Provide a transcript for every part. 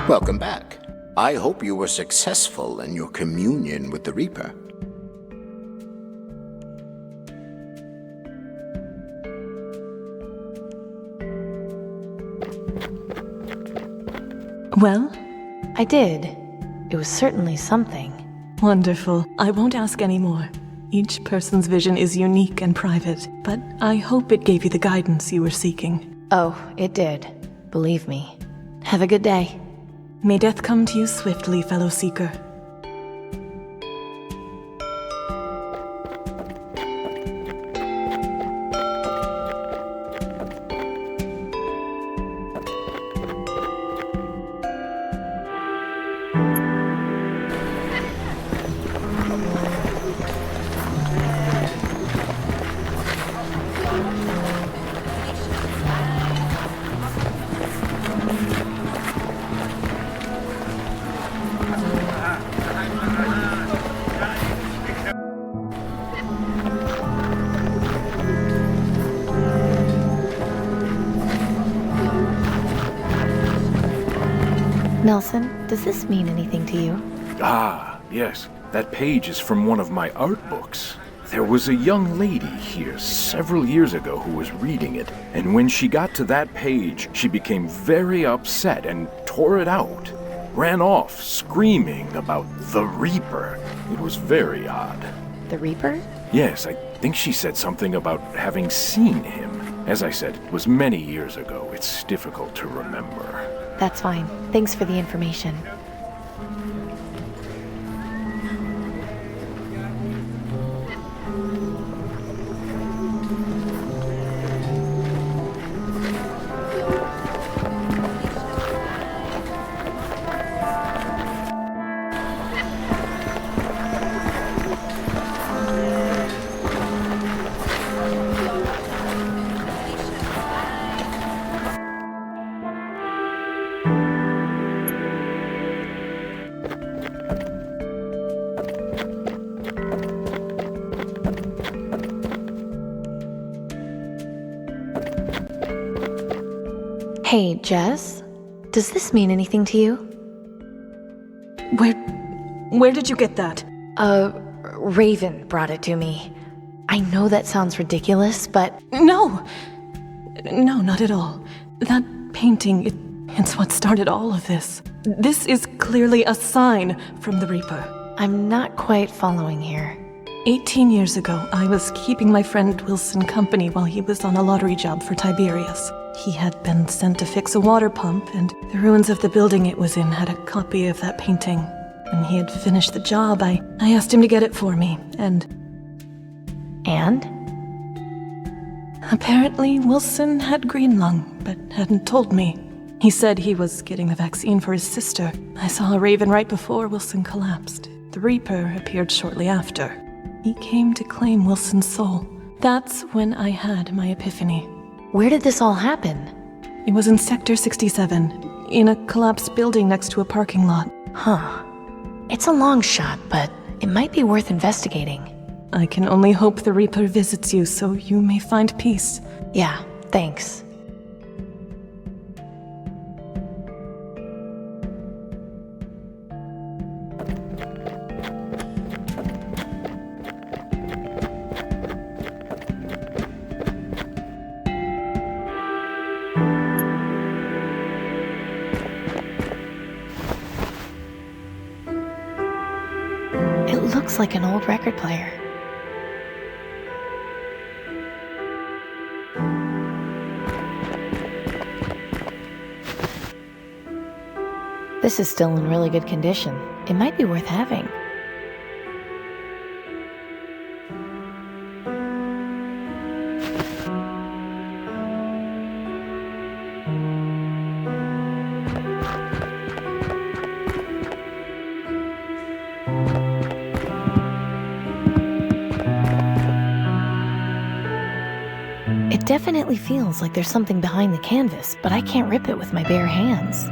Welcome back. I hope you were successful in your communion with the Reaper. Well? I did. It was certainly something. Wonderful. I won't ask any more. Each person's vision is unique and private, but I hope it gave you the guidance you were seeking. Oh, it did. Believe me. Have a good day. May death come to you swiftly, fellow seeker. Nelson, does this mean anything to you? Ah, yes. That page is from one of my art books. There was a young lady here several years ago who was reading it, and when she got to that page, she became very upset and tore it out. Ran off, screaming about the Reaper. It was very odd. The Reaper? Yes, I think she said something about having seen him. As I said, it was many years ago. It's difficult to remember. That's fine. Thanks for the information. Hey, Jess? Does this mean anything to you? Where did you get that? Raven brought it to me. I know that sounds ridiculous, but... No, not at all. That painting, it's what started all of this. This is clearly a sign from the Reaper. I'm not quite following here. 18 years ago, I was keeping my friend Wilson company while he was on a lottery job for Tiberius. He had been sent to fix a water pump, and the ruins of the building it was in had a copy of that painting. When he had finished the job, I asked him to get it for me, and... And? Apparently, Wilson had green lung, but hadn't told me. He said he was getting the vaccine for his sister. I saw a raven right before Wilson collapsed. The Reaper appeared shortly after. He came to claim Wilson's soul. That's when I had my epiphany. Where did this all happen? It was in Sector 67, in a collapsed building next to a parking lot. Huh. It's a long shot, but it might be worth investigating. I can only hope the Reaper visits you so you may find peace. Yeah, thanks. It looks like an old record player. This is still in really good condition. It might be worth having. It definitely feels like there's something behind the canvas, but I can't rip it with my bare hands.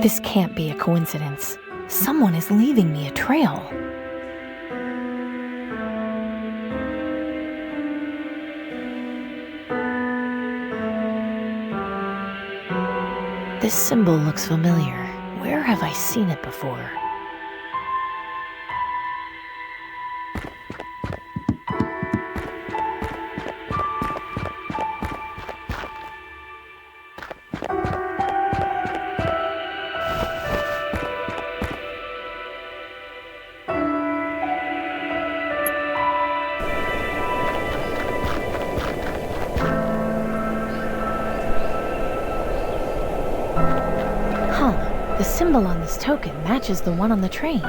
This can't be a coincidence. Someone is leaving me a trail. This symbol looks familiar. Where have I seen it before? The symbol on this token matches the one on the train.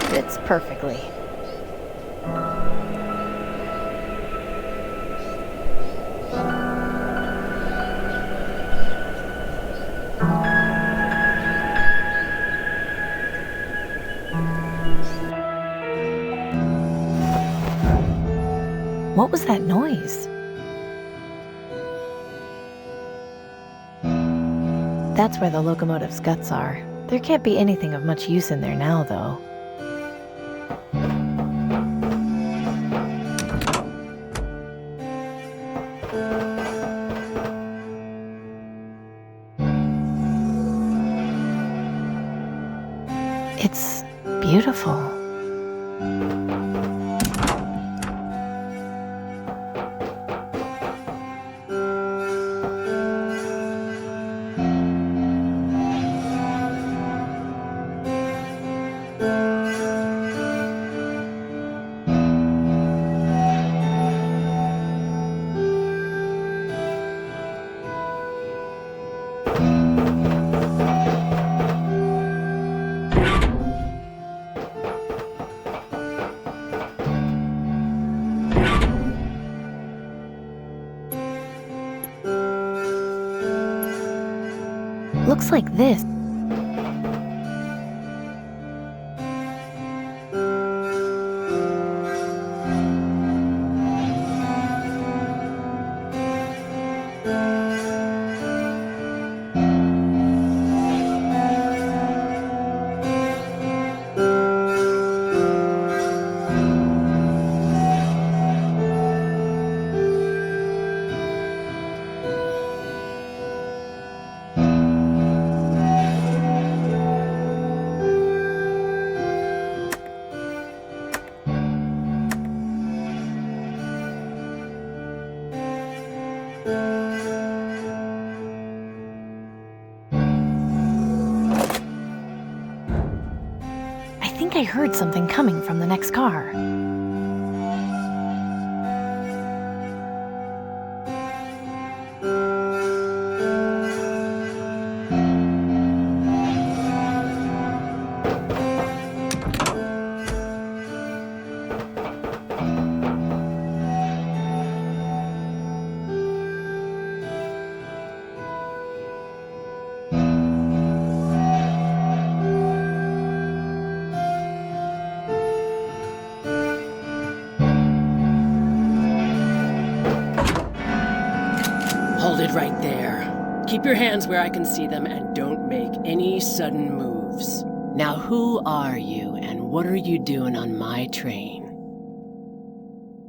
Fits perfectly. What was that noise? That's where the locomotive's guts are. There can't be anything of much use in there now, though. It's beautiful. Looks like this. I think I heard something coming from the next car. Hold it right there. Keep your hands where I can see them and don't make any sudden moves. Now who are you and what are you doing on my train?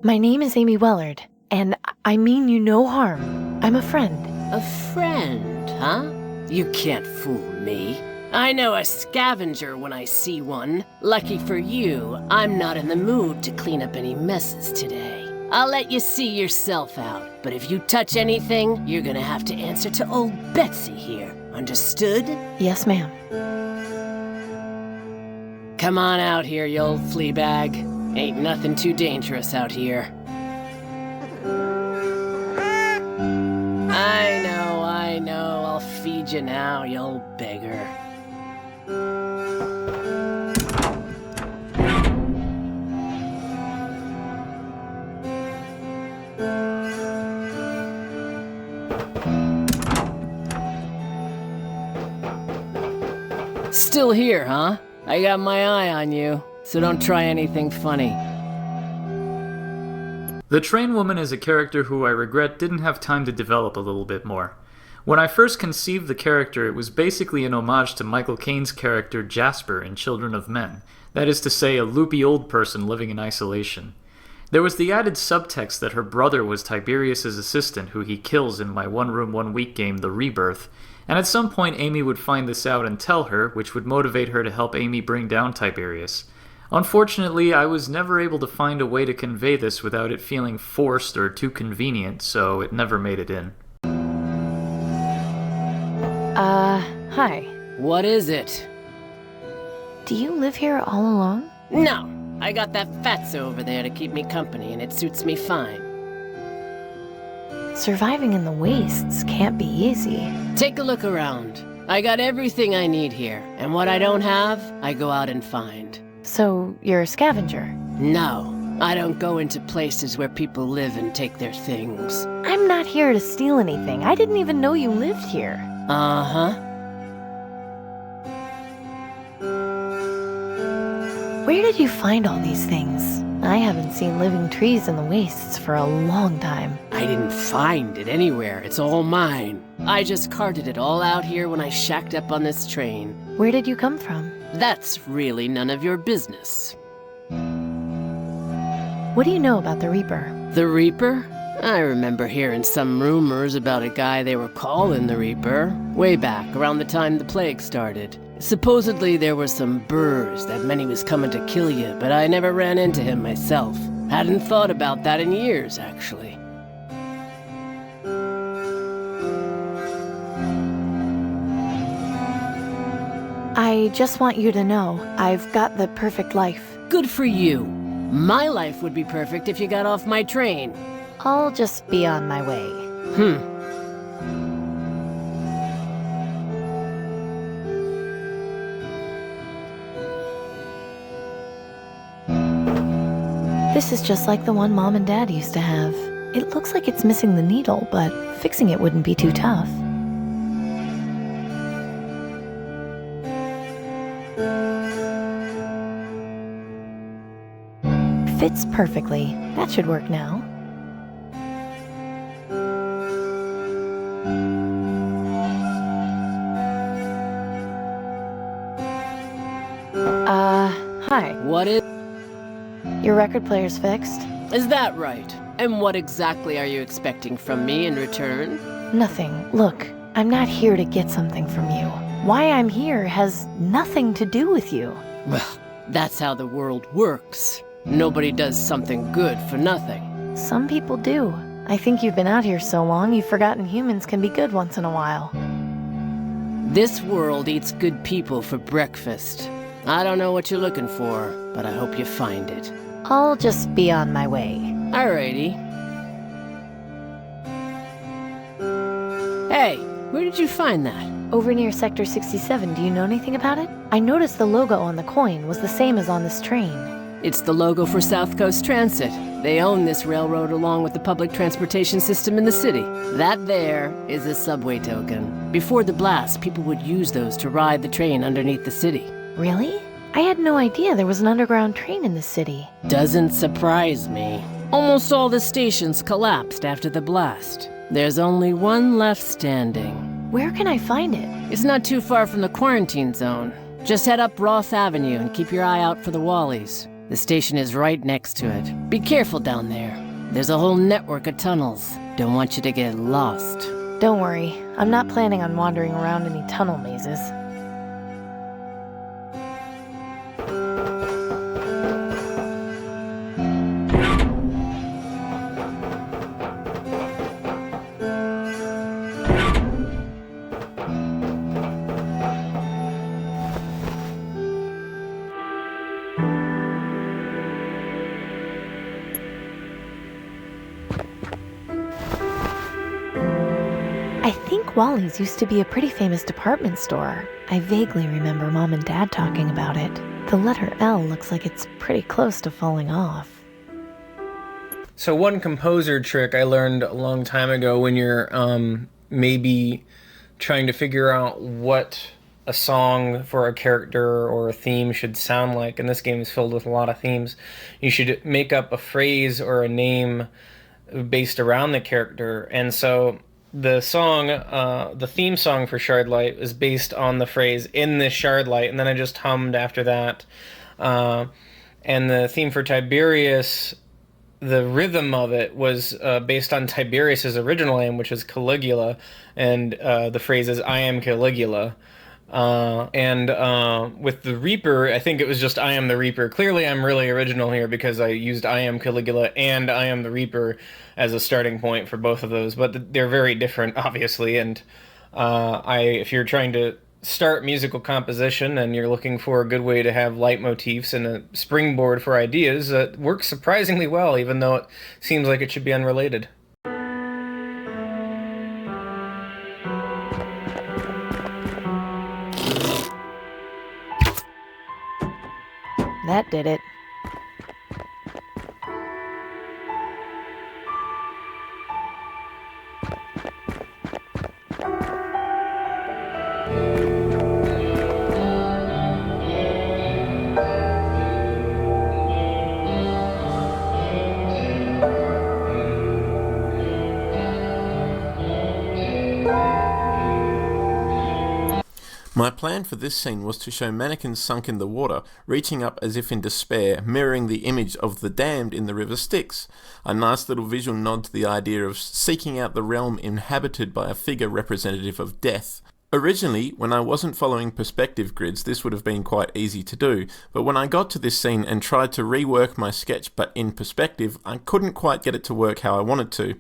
My name is Amy Wellard, and I mean you no harm. I'm a friend. A friend, huh? You can't fool me. I know a scavenger when I see one. Lucky for you, I'm not in the mood to clean up any messes today. I'll let you see yourself out, but if you touch anything, you're gonna have to answer to old Betsy here. Understood? Yes, ma'am. Come on out here, you old flea bag. Ain't nothing too dangerous out here. I know, I'll feed you now, you old beggar. Still here, huh? I got my eye on you, so don't try anything funny. The train woman is a character who I regret didn't have time to develop a little bit more. When I first conceived the character, it was basically an homage to Michael Caine's character Jasper in Children of Men. That is to say, a loopy old person living in isolation. There was the added subtext that her brother was Tiberius's assistant, who he kills in my one-room, one-week game, The Rebirth, and at some point Amy would find this out and tell her, which would motivate her to help Amy bring down Tiberius. Unfortunately, I was never able to find a way to convey this without it feeling forced or too convenient, so it never made it in. Hi. What is it? Do you live here all alone? No, I got that fatso over there to keep me company, and it suits me fine. Surviving in the wastes can't be easy. Take a look around. I got everything I need here, and what I don't have, I go out and find. So, you're a scavenger? No, I don't go into places where people live and take their things. I'm not here to steal anything. I didn't even know you lived here. Uh-huh. Where did you find all these things? I haven't seen living trees in the wastes for a long time. I didn't find it anywhere. It's all mine. I just carted it all out here when I shacked up on this train. Where did you come from? That's really none of your business. What do you know about the Reaper? The Reaper? I remember hearing some rumors about a guy they were calling the Reaper, way back around the time the plague started. Supposedly there were some burrs that meant he was coming to kill you, but I never ran into him myself. Hadn't thought about that in years, actually. I just want you to know, I've got the perfect life. Good for you. My life would be perfect if you got off my train. I'll just be on my way. This is just like the one Mom and Dad used to have. It looks like it's missing the needle, but fixing it wouldn't be too tough. Fits perfectly. That should work now. Hi. What is... Your record player's fixed? Is that right? And what exactly are you expecting from me in return? Nothing. Look, I'm not here to get something from you. Why I'm here has nothing to do with you. Well, that's how the world works. Nobody does something good for nothing. Some people do. I think you've been out here so long, you've forgotten humans can be good once in a while. This world eats good people for breakfast. I don't know what you're looking for, but I hope you find it. I'll just be on my way. Alrighty. Hey, where did you find that? Over near Sector 67, do you know anything about it? I noticed the logo on the coin was the same as on this train. It's the logo for South Coast Transit. They own this railroad along with the public transportation system in the city. That there is a subway token. Before the blast, people would use those to ride the train underneath the city. Really? I had no idea there was an underground train in this city. Doesn't surprise me. Almost all the stations collapsed after the blast. There's only one left standing. Where can I find it? It's not too far from the quarantine zone. Just head up Roth Avenue and keep your eye out for the Wallies. The station is right next to it. Be careful down there. There's a whole network of tunnels. Don't want you to get lost. Don't worry. I'm not planning on wandering around any tunnel mazes. I think Wally's used to be a pretty famous department store. I vaguely remember Mom and Dad talking about it. The letter L looks like it's pretty close to falling off. So one composer trick I learned a long time ago when you're maybe trying to figure out what a song for a character or a theme should sound like, and this game is filled with a lot of themes, you should make up a phrase or a name based around the character. And so the song, the theme song for Shardlight is based on the phrase "in this Shardlight," and then I just hummed after that. And the theme for Tiberius, the rhythm of it was based on Tiberius's original name, which is Caligula, and the phrase is "I am Caligula." With the Reaper, I think it was just "I am the Reaper." Clearly, I'm really original here because I used "I am Caligula" and "I am the Reaper" as a starting point for both of those, but they're very different, obviously. And if you're trying to start musical composition and you're looking for a good way to have leitmotifs and a springboard for ideas, it works surprisingly well, even though it seems like it should be unrelated. That did it. My plan for this scene was to show mannequins sunk in the water, reaching up as if in despair, mirroring the image of the damned in the river Styx. A nice little visual nod to the idea of seeking out the realm inhabited by a figure representative of death. Originally, when I wasn't following perspective grids, this would have been quite easy to do, but when I got to this scene and tried to rework my sketch but in perspective, I couldn't quite get it to work how I wanted to.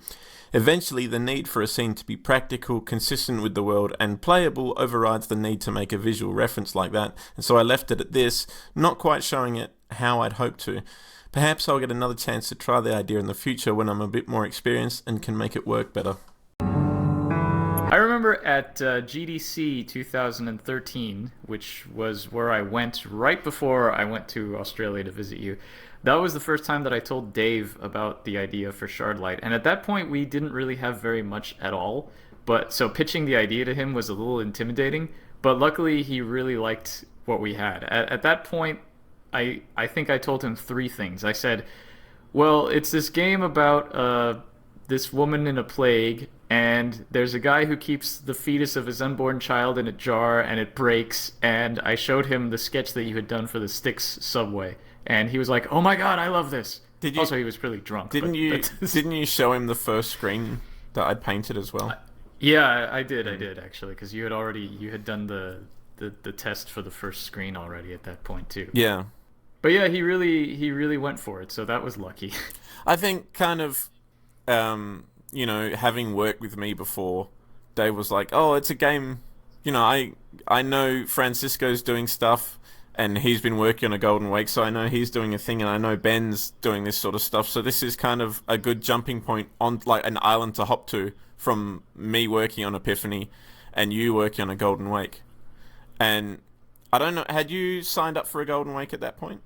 Eventually, the need for a scene to be practical, consistent with the world, and playable overrides the need to make a visual reference like that, and so I left it at this, not quite showing it how I'd hoped to. Perhaps I'll get another chance to try the idea in the future when I'm a bit more experienced and can make it work better. I remember at GDC 2013, which was where I went right before I went to Australia to visit you. That was the first time that I told Dave about the idea for Shardlight, and at that point we didn't really have very much at all, but so pitching the idea to him was a little intimidating, but luckily he really liked what we had. At that point, I think I told him 3 things. I said, well, it's this game about this woman in a plague, and there's a guy who keeps the fetus of his unborn child in a jar and it breaks, and I showed him the sketch that you had done for the Styx subway. And he was like, "Oh my god, I love this." Also, he was pretty drunk. Didn't you show him the first screen that I'd painted as well? Yeah, I did actually, because you had done the test for the first screen already at that point too. Yeah. But yeah, he really went for it, so that was lucky. I think kind of, having worked with me before, Dave was like, "Oh, it's a game. I know Francisco's doing stuff. And he's been working on a Golden Wake, so I know he's doing a thing, and I know Ben's doing this sort of stuff. So this is kind of a good jumping point on like an island to hop to from me working on Epiphany and you working on a Golden Wake." And I don't know, had you signed up for a Golden Wake at that point?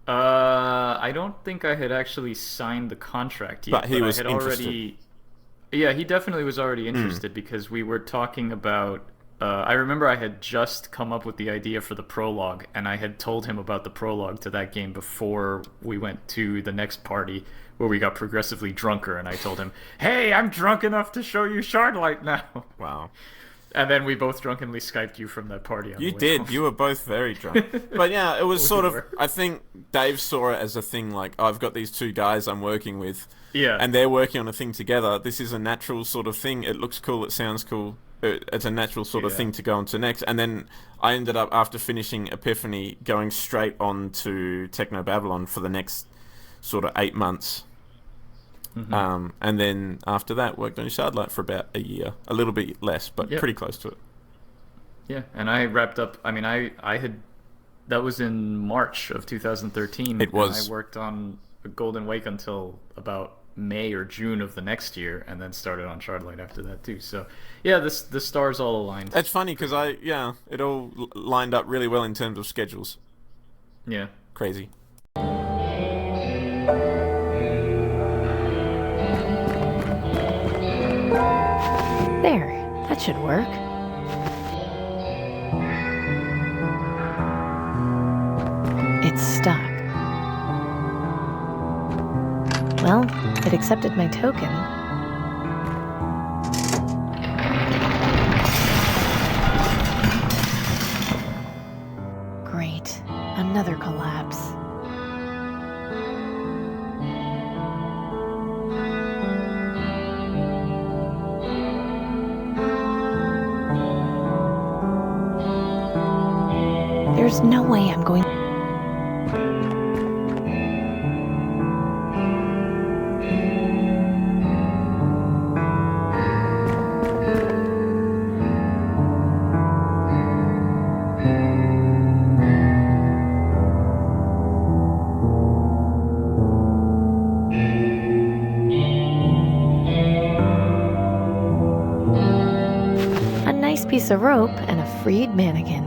I don't think I had actually signed the contract yet. But he was I had interested. already. Yeah, he definitely was already interested because we were talking about. I remember I had just come up with the idea for the prologue, and I had told him about the prologue to that game before we went to the next party where we got progressively drunker, and I told him, "Hey, I'm drunk enough to show you Shardlight now." Wow. And then we both drunkenly Skyped you from that party. You did. You were both very drunk. But yeah, it was sort of, I think Dave saw it as a thing like, oh, I've got these 2 guys I'm working with. Yeah. And they're working on a thing together. This is a natural sort of thing. It looks cool. It sounds cool. It's a natural sort of thing to go on to next. And then I ended up, after finishing Epiphany, going straight on to Techno Babylon for the next sort of 8 months. Mm-hmm. And then after that, worked on Shardlight for about a year. A little bit less, but pretty close to it. Yeah, and I wrapped up, I mean, I had, that was in March of 2013. It was. And I worked on Golden Wake until about May or June of the next year, and then started on Shardlight after that too. So yeah, the stars all aligned. It's funny because it all lined up really well in terms of schedules. Yeah. Crazy. There, that should work. it's stuck. Well, it accepted my token. Great. Another collapse. There's no way I'm going... A nice piece of rope and a freed mannequin.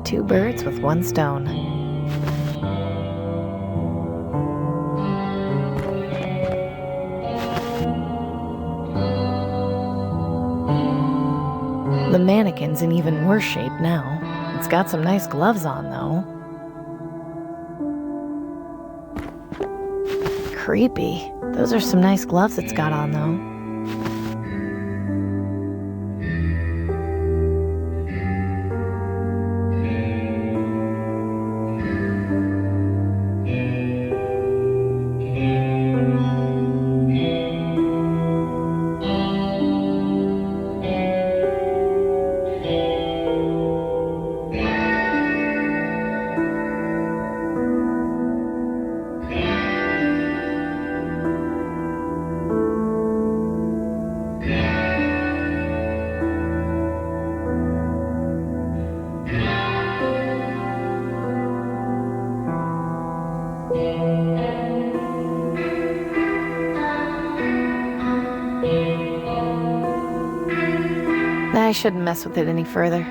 2 birds with 1 stone. The mannequin's in even worse shape now. It's got some nice gloves on, though. Creepy. Those are some nice gloves it's got on, though. I shouldn't mess with it any further.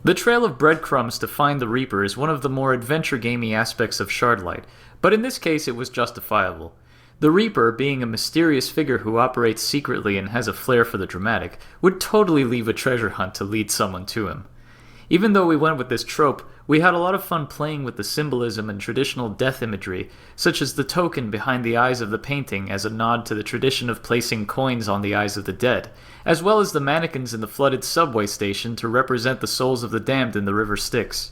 The trail of breadcrumbs to find the Reaper is one of the more adventure-gamey aspects of Shardlight, but in this case it was justifiable. The Reaper, being a mysterious figure who operates secretly and has a flair for the dramatic, would totally leave a treasure hunt to lead someone to him. Even though we went with this trope, we had a lot of fun playing with the symbolism and traditional death imagery, such as the token behind the eyes of the painting as a nod to the tradition of placing coins on the eyes of the dead, as well as the mannequins in the flooded subway station to represent the souls of the damned in the river Styx.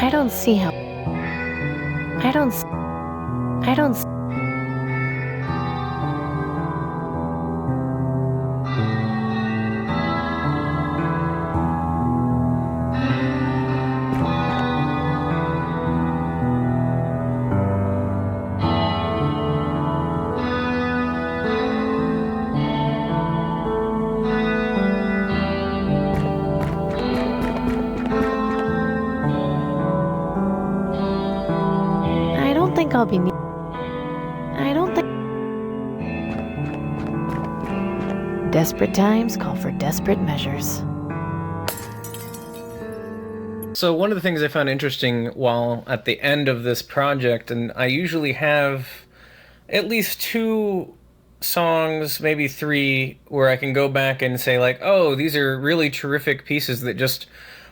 I don't see how... I don't... I'll be... I don't think... Desperate times call for desperate measures. So one of the things I found interesting while at the end of this project, and I usually have at least 2 songs, maybe 3, where I can go back and say like, oh, these are really terrific pieces that just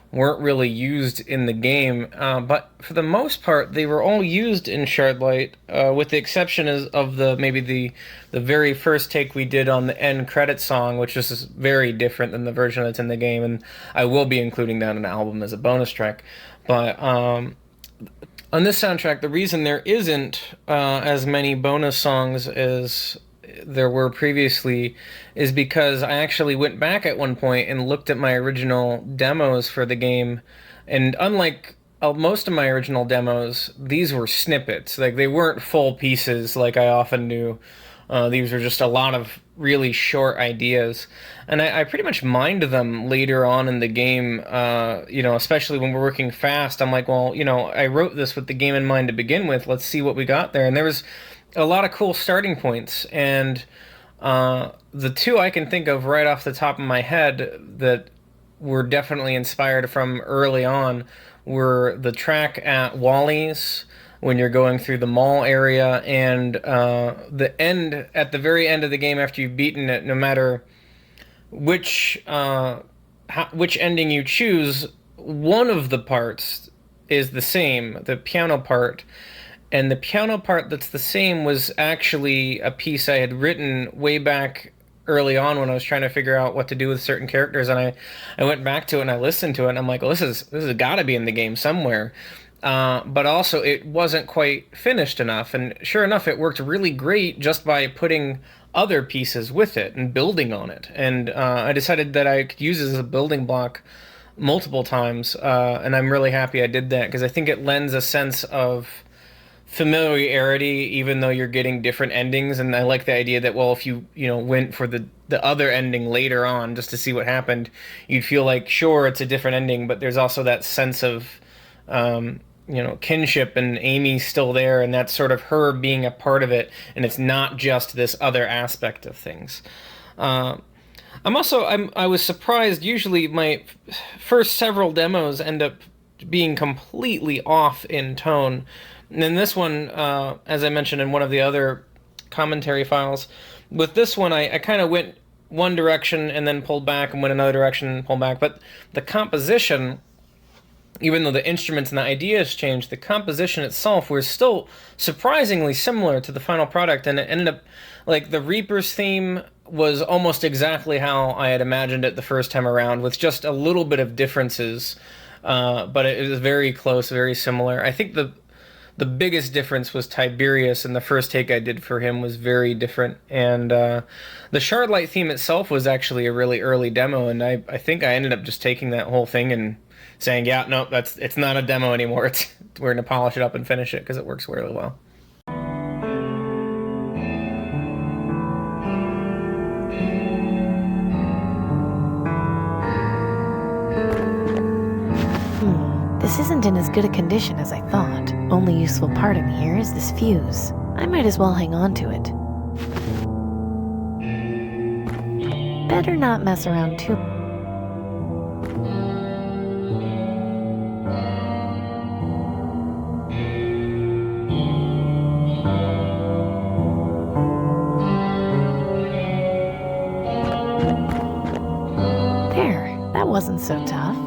weren't really used in the game, but for the most part they were all used in Shardlight, with the exception of the very first take we did on the end credit song, which is very different than the version that's in the game, and I will be including that in an album as a bonus track. But on this soundtrack, the reason there isn't as many bonus songs as there were previously is because I actually went back at one point and looked at my original demos for the game, and unlike most of my original demos, these were snippets. Like, they weren't full pieces like I often do These were just a lot of really short ideas, and I pretty much mined them later on in the game. Especially when we're working fast, I'm like, well, I wrote this with the game in mind to begin with. Let's see what we got there, and there was a lot of cool starting points. And the two I can think of right off the top of my head that were definitely inspired from early on were the track at Wally's when you're going through the mall area, and the end at the very end of the game after you've beaten it. No matter which ending you choose, one of the parts is the same, the piano part. And the piano part that's the same was actually a piece I had written way back early on when I was trying to figure out what to do with certain characters, and I went back to it and I listened to it, and I'm like, well, this has got to be in the game somewhere. But also it wasn't quite finished enough, and sure enough, it worked really great just by putting other pieces with it and building on it. And I decided that I could use it as a building block multiple times, and I'm really happy I did that, because I think it lends a sense of familiarity even though you're getting different endings. And I like the idea that, well, if you went for the other ending later on just to see what happened, you'd feel like, sure, it's a different ending, but there's also that sense of kinship, and Amy's still there, and that's sort of her being a part of it, and it's not just this other aspect of things. I was surprised. Usually my first several demos end up being completely off in tone. And then this one, as I mentioned in one of the other commentary files, with this one I kind of went one direction and then pulled back and went another direction and pulled back. But the composition, even though the instruments and the ideas changed, the composition itself was still surprisingly similar to the final product. And it ended up, like, the Reaper's theme was almost exactly how I had imagined it the first time around, with just a little bit of differences. But it was very close, very similar. I think the biggest difference was Tiberius, and the first take I did for him was very different. And the Shardlight theme itself was actually a really early demo, and I think I ended up just taking that whole thing and saying, yeah, no, it's not a demo anymore. We're going to polish it up and finish it, because it works really well. This isn't in as good a condition as I thought. Only useful part in here is this fuse. I might as well hang on to it. Better not mess around too. There, that wasn't so tough.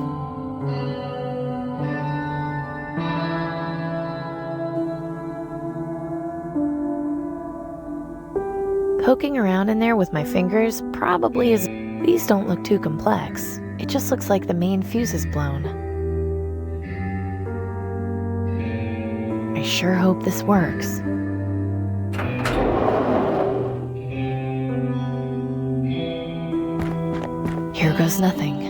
Poking around in there with my fingers probably is... These don't look too complex. It just looks like the main fuse is blown. I sure hope this works. Here goes nothing.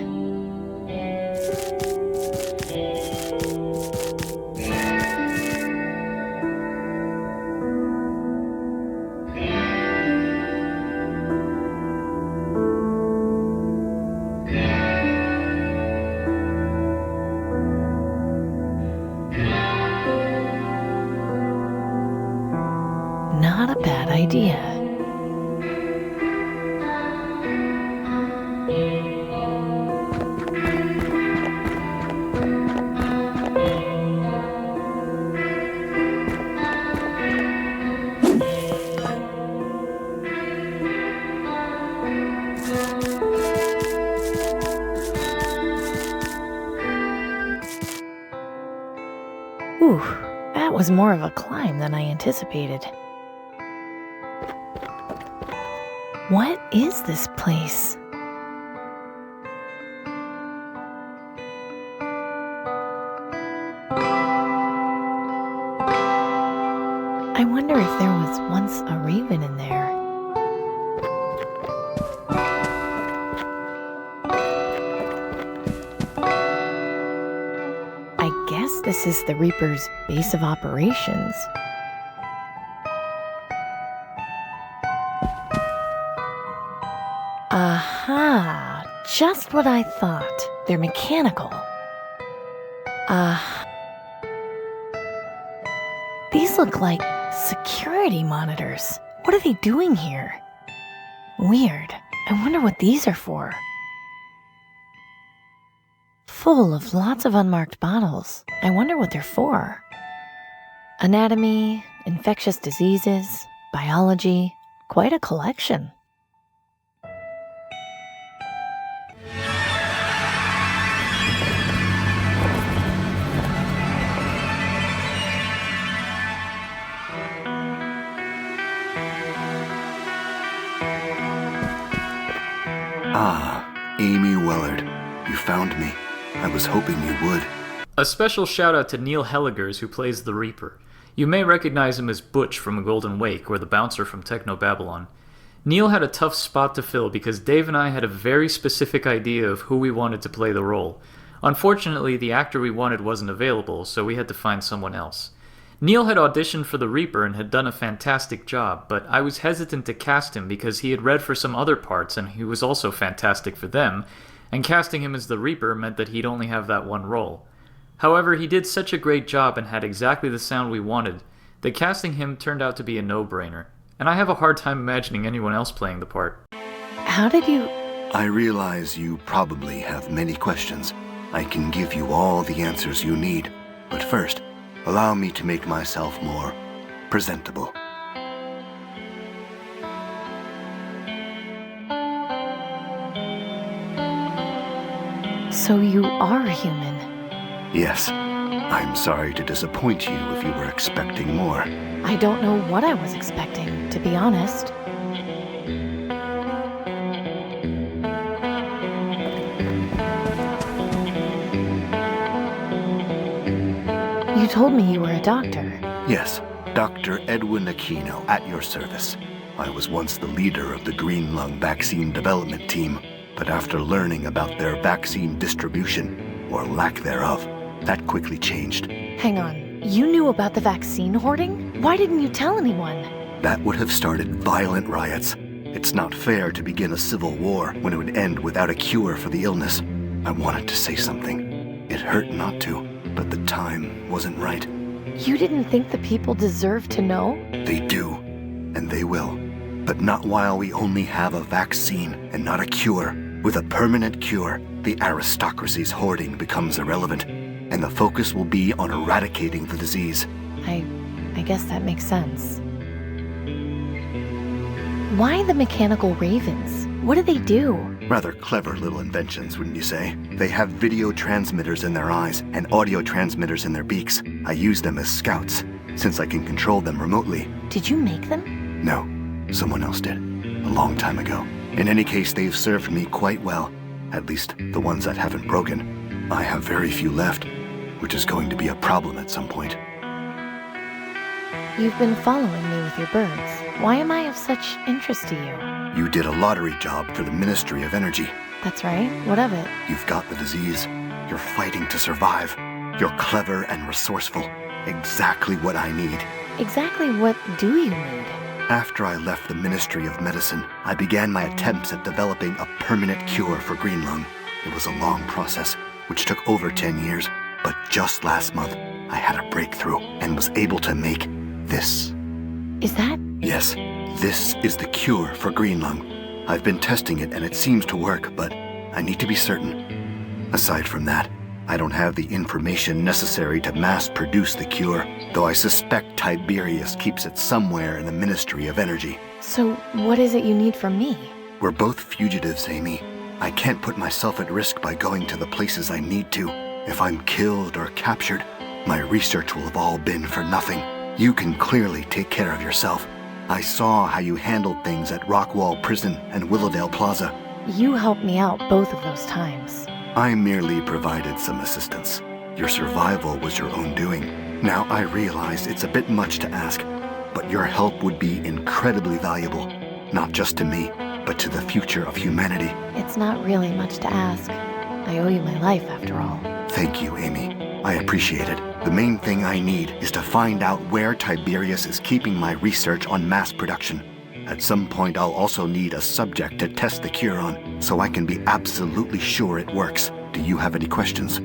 Not a bad idea. Ooh, that was more of a climb than I anticipated. What is this place? I wonder if there was once a raven in there. I guess this is the Reaper's base of operations. Aha! Just what I thought. They're mechanical. These look like security monitors. What are they doing here? Weird. I wonder what these are for. Full of lots of unmarked bottles. I wonder what they're for. Anatomy, infectious diseases, biology. Quite a collection. Ah, Amy Willard. You found me. I was hoping you would. A special shout out to Neil Helligers, who plays the Reaper. You may recognize him as Butch from A Golden Wake or the bouncer from Techno Babylon. Neil had a tough spot to fill because Dave and I had a very specific idea of who we wanted to play the role. Unfortunately, the actor we wanted wasn't available, so we had to find someone else. Neil had auditioned for the Reaper and had done a fantastic job, but I was hesitant to cast him because he had read for some other parts and he was also fantastic for them, and casting him as the Reaper meant that he'd only have that one role. However, he did such a great job and had exactly the sound we wanted that casting him turned out to be a no-brainer, and I have a hard time imagining anyone else playing the part. How did you... I realize you probably have many questions. I can give you all the answers you need, but first, allow me to make myself more presentable. So you are human. Yes, I'm sorry to disappoint you if you were expecting more. I don't know what I was expecting, to be honest. You told me you were a doctor. Yes, Dr. Edwin Aquino, at your service. I was once the leader of the Green Lung vaccine development team, but after learning about their vaccine distribution, or lack thereof, that quickly changed. Hang on, you knew about the vaccine hoarding? Why didn't you tell anyone? That would have started violent riots. It's not fair to begin a civil war when it would end without a cure for the illness. I wanted to say something. It hurt not to, but the time wasn't right. You didn't think the people deserved to know? They do, and they will. But not while we only have a vaccine and not a cure. With a permanent cure, the aristocracy's hoarding becomes irrelevant, and the focus will be on eradicating the disease. I guess that makes sense. Why the mechanical ravens? What do they do? Rather clever little inventions, wouldn't you say? They have video transmitters in their eyes and audio transmitters in their beaks. I use them as scouts, since I can control them remotely. Did you make them? No, someone else did, a long time ago. In any case, they've served me quite well, at least the ones that haven't broken. I have very few left, which is going to be a problem at some point. You've been following me with your birds. Why am I of such interest to you? You did a lottery job for the Ministry of Energy. That's right. What of it? You've got the disease. You're fighting to survive. You're clever and resourceful. Exactly what I need. Exactly what do you need? After I left the Ministry of Medicine, I began my attempts at developing a permanent cure for green lung. It was a long process, which took over 10 years, but just last month, I had a breakthrough and was able to make this. Is that? Yes, this is the cure for green lung. I've been testing it and it seems to work, but I need to be certain. Aside from that, I don't have the information necessary to mass produce the cure, though I suspect Tiberius keeps it somewhere in the Ministry of Energy. So what is it you need from me? We're both fugitives, Amy. I can't put myself at risk by going to the places I need to. If I'm killed or captured, my research will have all been for nothing. You can clearly take care of yourself. I saw how you handled things at Rockwall Prison and Willowdale Plaza. You helped me out both of those times. I merely provided some assistance. Your survival was your own doing. Now I realize it's a bit much to ask, but your help would be incredibly valuable, not just to me, but to the future of humanity. It's not really much to ask. I owe you my life, after all. Thank you, Amy. I appreciate it. The main thing I need is to find out where Tiberius is keeping my research on mass production. At some point, I'll also need a subject to test the cure on, so I can be absolutely sure it works. Do you have any questions?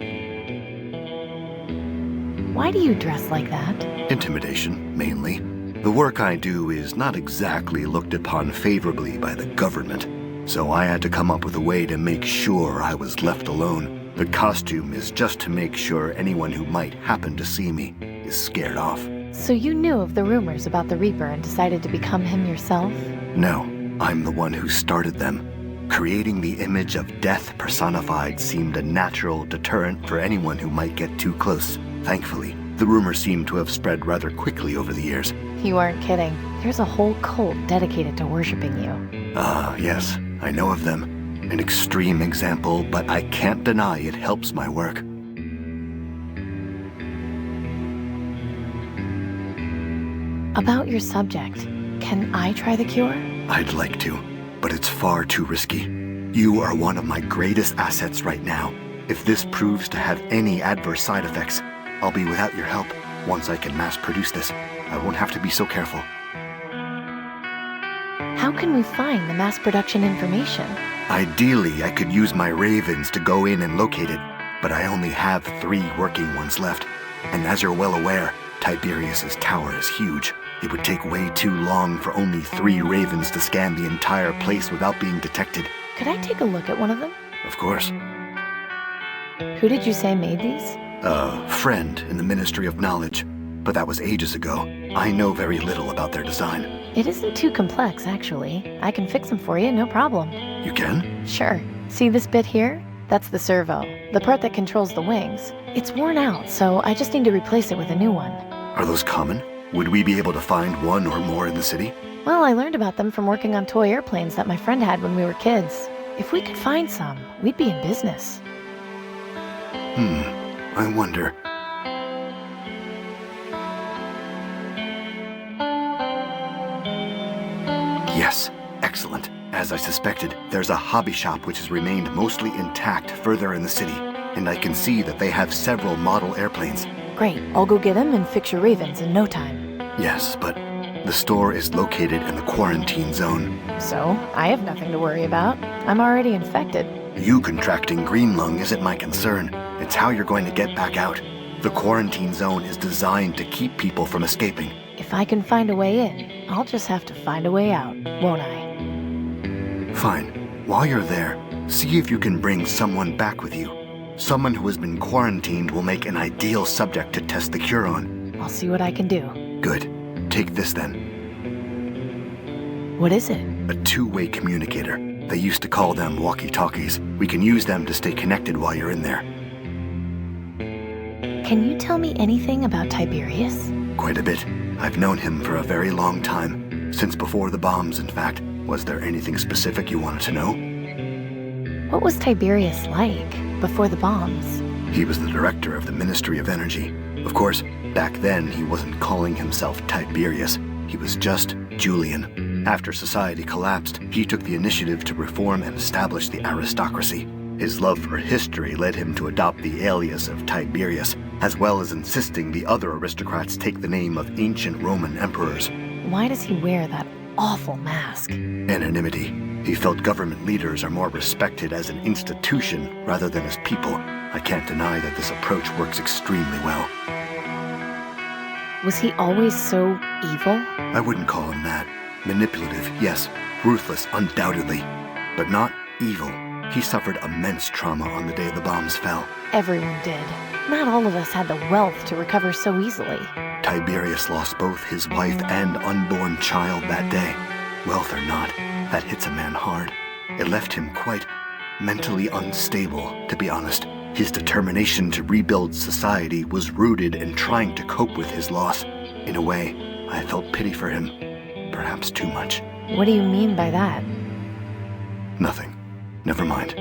Why do you dress like that? Intimidation, mainly. The work I do is not exactly looked upon favorably by the government, so I had to come up with a way to make sure I was left alone. The costume is just to make sure anyone who might happen to see me is scared off. So you knew of the rumors about the Reaper and decided to become him yourself? No, I'm the one who started them. Creating the image of death personified seemed a natural deterrent for anyone who might get too close. Thankfully, the rumors seem to have spread rather quickly over the years. You aren't kidding. There's a whole cult dedicated to worshipping you. Ah, yes, I know of them. An extreme example, but I can't deny it helps my work. About your subject, can I try the cure? I'd like to, but it's far too risky. You are one of my greatest assets right now. If this proves to have any adverse side effects, I'll be without your help. Once I can mass produce this, I won't have to be so careful. How can we find the mass production information? Ideally, I could use my ravens to go in and locate it, but I only have 3 working ones left. And as you're well aware, Tiberius's tower is huge. It would take way too long for only 3 ravens to scan the entire place without being detected. Could I take a look at one of them? Of course. Who did you say made these? A friend in the Ministry of Knowledge, but that was ages ago. I know very little about their design. It isn't too complex, actually. I can fix them for you, no problem. You can? Sure. See this bit here? That's the servo, the part that controls the wings. It's worn out, so I just need to replace it with a new one. Are those common? Would we be able to find one or more in the city? Well, I learned about them from working on toy airplanes that my friend had when we were kids. If we could find some, we'd be in business. I wonder. Yes, excellent. As I suspected, there's a hobby shop which has remained mostly intact further in the city, and I can see that they have several model airplanes. Great, I'll go get them and fix your ravens in no time. Yes, but the store is located in the quarantine zone. So, I have nothing to worry about. I'm already infected. You contracting green lung isn't my concern. It's how you're going to get back out. The quarantine zone is designed to keep people from escaping. If I can find a way in, I'll just have to find a way out, won't I? Fine. While you're there, see if you can bring someone back with you. Someone who has been quarantined will make an ideal subject to test the cure on. I'll see what I can do. Good. Take this then. What is it? A 2-way communicator. They used to call them walkie-talkies. We can use them to stay connected while you're in there. Can you tell me anything about Tiberius? Quite a bit. I've known him for a very long time. Since before the bombs, in fact. Was there anything specific you wanted to know? What was Tiberius like before the bombs? He was the director of the Ministry of Energy. Of course, back then he wasn't calling himself Tiberius. He was just Julian. After society collapsed, he took the initiative to reform and establish the aristocracy. His love for history led him to adopt the alias of Tiberius, as well as insisting the other aristocrats take the name of ancient Roman emperors. Why does he wear that awful mask? Anonymity. He felt government leaders are more respected as an institution rather than as people. I can't deny that this approach works extremely well. Was he always so evil? I wouldn't call him that. Manipulative, yes. Ruthless, undoubtedly. But not evil. He suffered immense trauma on the day the bombs fell. Everyone did. Not all of us had the wealth to recover so easily. Tiberius lost both his wife and unborn child that day. Wealth or not, that hits a man hard. It left him quite mentally unstable, to be honest. His determination to rebuild society was rooted in trying to cope with his loss. In a way, I felt pity for him. Perhaps too much. What do you mean by that? Nothing. Never mind.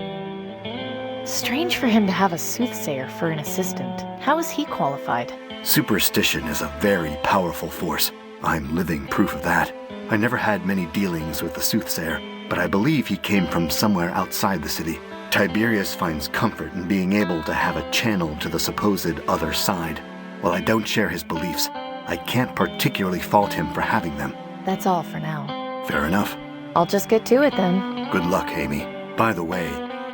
Strange for him to have a soothsayer for an assistant. How is he qualified? Superstition is a very powerful force. I'm living proof of that. I never had many dealings with the soothsayer, but I believe he came from somewhere outside the city. Tiberius finds comfort in being able to have a channel to the supposed other side. While I don't share his beliefs, I can't particularly fault him for having them. That's all for now. Fair enough. I'll just get to it then. Good luck, Amy. By the way,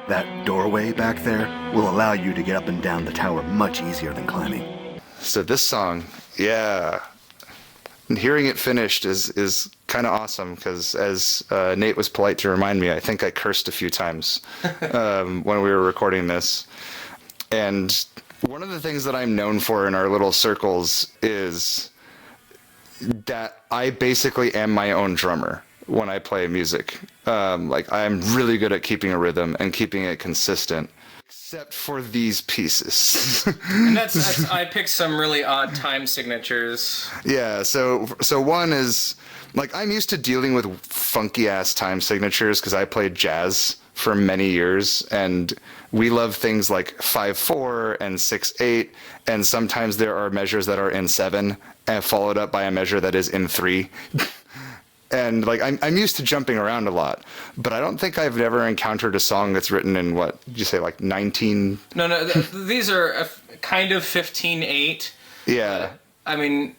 that doorway back there will allow you to get up and down the tower much easier than climbing. So this song, yeah. And hearing it finished is kind of awesome because, as Nate was polite to remind me, I think I cursed a few times when we were recording this. And one of the things that I'm known for in our little circles is that I basically am my own drummer when I play music. Like, I'm really good at keeping a rhythm and keeping it consistent. Except for these pieces. And that's I picked some really odd time signatures. Yeah, so one is, like, I'm used to dealing with funky ass time signatures because I played jazz for many years, and we love things like 5/4 and 6/8, and sometimes there are measures that are in 7 and followed up by a measure that is in 3. And like I'm used to jumping around a lot, but I don't think I've ever encountered a song that's written in what did you say, like 19? No, these are kind of 15/8. Yeah. I mean,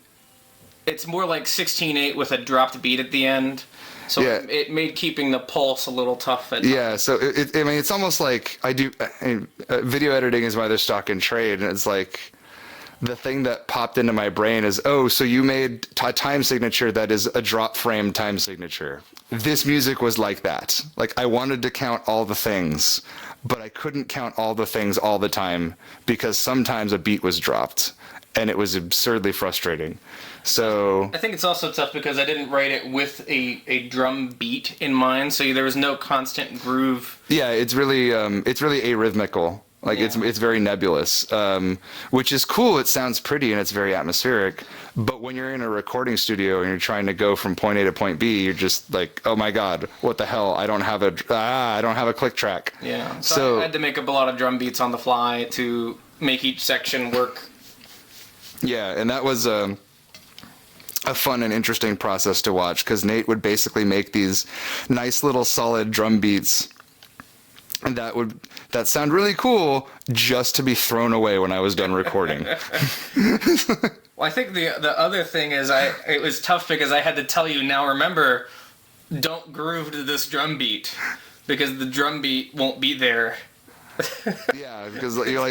it's more like 16/8 with a dropped beat at the end. So yeah. It made keeping the pulse a little tough at times. Yeah, so I mean, it's almost like video editing is my other stock in trade, and it's like the thing that popped into my brain is, oh, so you made a time signature that is a drop frame time signature. This music was like that. Like, I wanted to count all the things, but I couldn't count all the things all the time because sometimes a beat was dropped, and it was absurdly frustrating. So I think it's also tough because I didn't write it with a drum beat in mind, so there was no constant groove. Yeah, it's really arrhythmical. Like, yeah. It's very nebulous, which is cool. It sounds pretty and it's very atmospheric. But when you're in a recording studio and you're trying to go from point A to point B, you're just like, oh my God, what the hell? I don't have a click track. Yeah. So I had to make up a lot of drum beats on the fly to make each section work. Yeah, and that was a fun and interesting process to watch because Nate would basically make these nice little solid drum beats. And that sound really cool just to be thrown away when I was done recording. Well, I think the other thing is it was tough because I had to tell you, now remember, don't groove to this drum beat because the drum beat won't be there. Yeah, because you're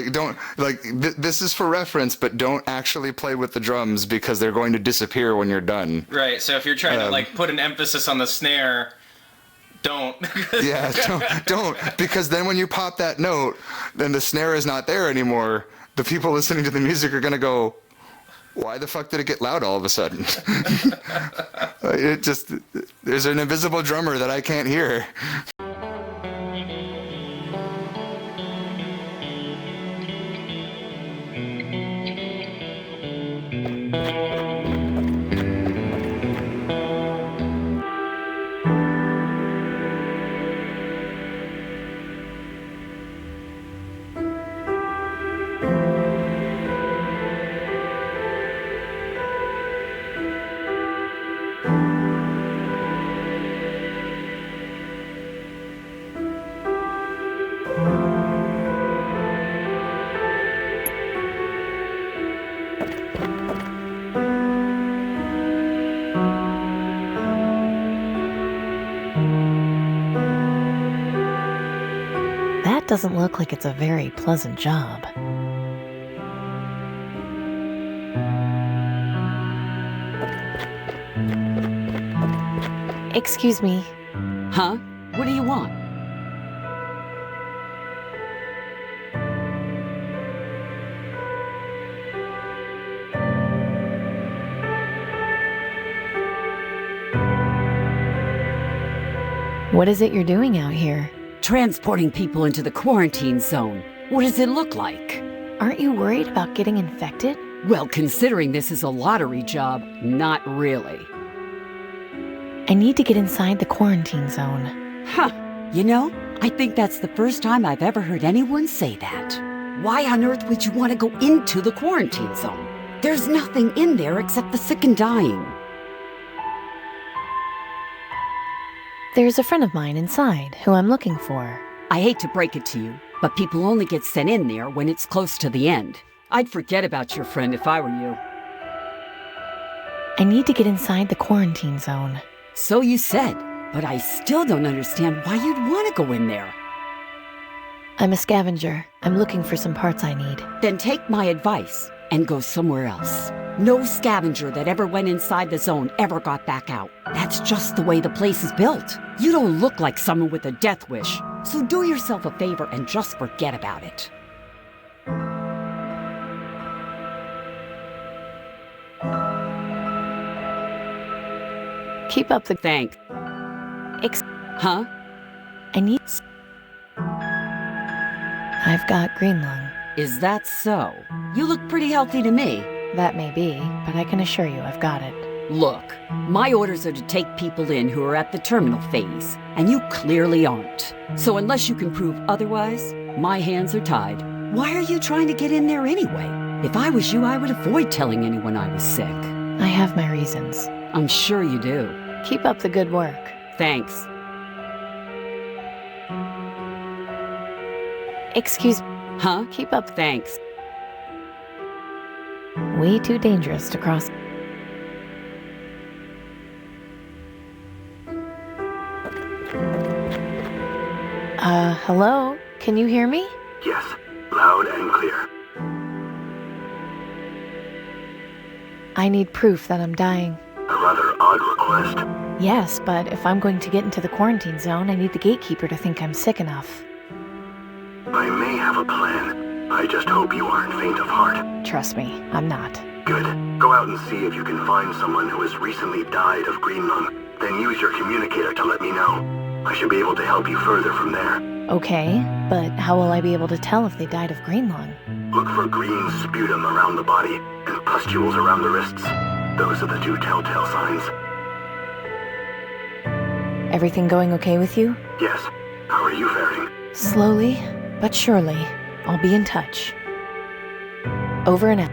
like, this is for reference, but don't actually play with the drums because they're going to disappear when you're done. Right. So if you're trying to put an emphasis on the snare, don't. Yeah, don't, because then when you pop that note, then the snare is not there anymore. The people listening to the music are gonna go, why the fuck did it get loud all of a sudden? There's an invisible drummer that I can't hear. That doesn't look like it's a very pleasant job. Excuse me. Huh? What do you want? What is it you're doing out here? Transporting people into the quarantine zone. What does it look like? Aren't you worried about getting infected? Well, considering this is a lottery job, not really. I need to get inside the quarantine zone. Huh. You know, I think that's the first time I've ever heard anyone say that. Why on earth would you want to go into the quarantine zone? There's nothing in there except the sick and dying. There's a friend of mine inside who I'm looking for. I hate to break it to you, but people only get sent in there when it's close to the end. I'd forget about your friend if I were you. I need to get inside the quarantine zone. So you said, but I still don't understand why you'd want to go in there. I'm a scavenger. I'm looking for some parts I need. Then take my advice and go somewhere else. No scavenger that ever went inside the zone ever got back out. That's just the way the place is built. You don't look like someone with a death wish, so do yourself a favor and just forget about it. Keep up the... Thanks. Huh? I need... I've got green lung. Is that so? You look pretty healthy to me. That may be, but I can assure you I've got it. Look, my orders are to take people in who are at the terminal phase, and you clearly aren't. So unless you can prove otherwise, my hands are tied. Why are you trying to get in there anyway? If I was you, I would avoid telling anyone I was sick. I have my reasons. I'm sure you do. Keep up the good work. Thanks. Excuse... Huh? Keep up... Thanks. Way too dangerous to cross... hello? Can you hear me? Yes, loud and clear. I need proof that I'm dying. A rather odd request. Yes, but if I'm going to get into the quarantine zone, I need the gatekeeper to think I'm sick enough. I may have a plan. I just hope you aren't faint of heart. Trust me, I'm not. Good. Go out and see if you can find someone who has recently died of green lung. Then use your communicator to let me know. I should be able to help you further from there. Okay, but how will I be able to tell if they died of green lung? Look for green sputum around the body and pustules around the wrists. Those are the two telltale signs. Everything going okay with you? Yes. How are you faring? Slowly, but surely, I'll be in touch. Over and out.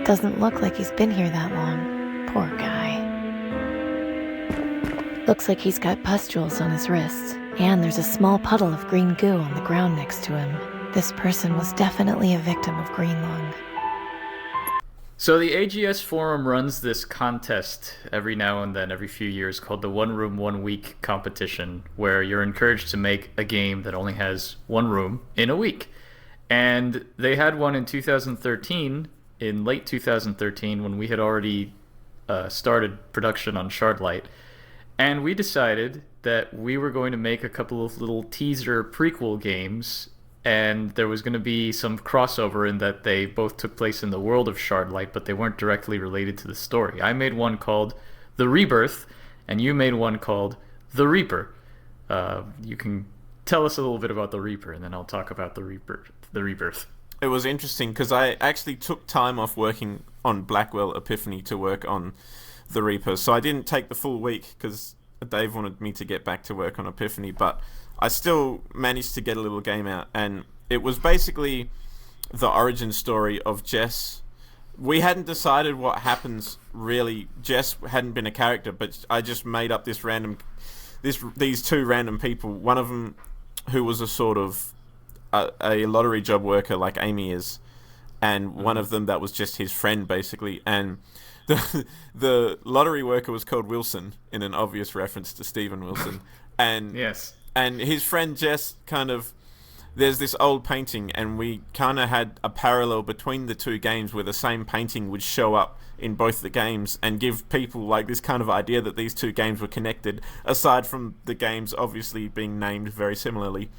Doesn't look like he's been here that long. Poor guy. Looks like he's got pustules on his wrists, and there's a small puddle of green goo on the ground next to him. This person was definitely a victim of green lung. So the AGS forum runs this contest every now and then, every few years, called the One Room, 1 Week competition, where you're encouraged to make a game that only has one room in a week. And they had one in 2013, in late 2013, when we had already started production on Shardlight. And we decided that we were going to make a couple of little teaser prequel games, and there was going to be some crossover in that they both took place in the world of Shardlight, but they weren't directly related to the story. I made one called The Rebirth, and you made one called The Reaper. You can tell us a little bit about The Reaper, and then I'll talk about The Rebirth. It was interesting because I actually took time off working on Blackwell Epiphany to work on The Reaper, so I didn't take the full week because Dave wanted me to get back to work on Epiphany, but I still managed to get a little game out, and it was basically the origin story of Jess. We hadn't decided what happens, really. Jess hadn't been a character, but I just made up these two random people, one of them who was a sort of a lottery job worker like Amy is, and one of them that was just his friend, basically, and the lottery worker was called Wilson, in an obvious reference to Steven Wilson. And yes. And his friend Jess there's this old painting, and we kind of had a parallel between the two games where the same painting would show up in both the games and give people like this kind of idea that these two games were connected, aside from the games obviously being named very similarly.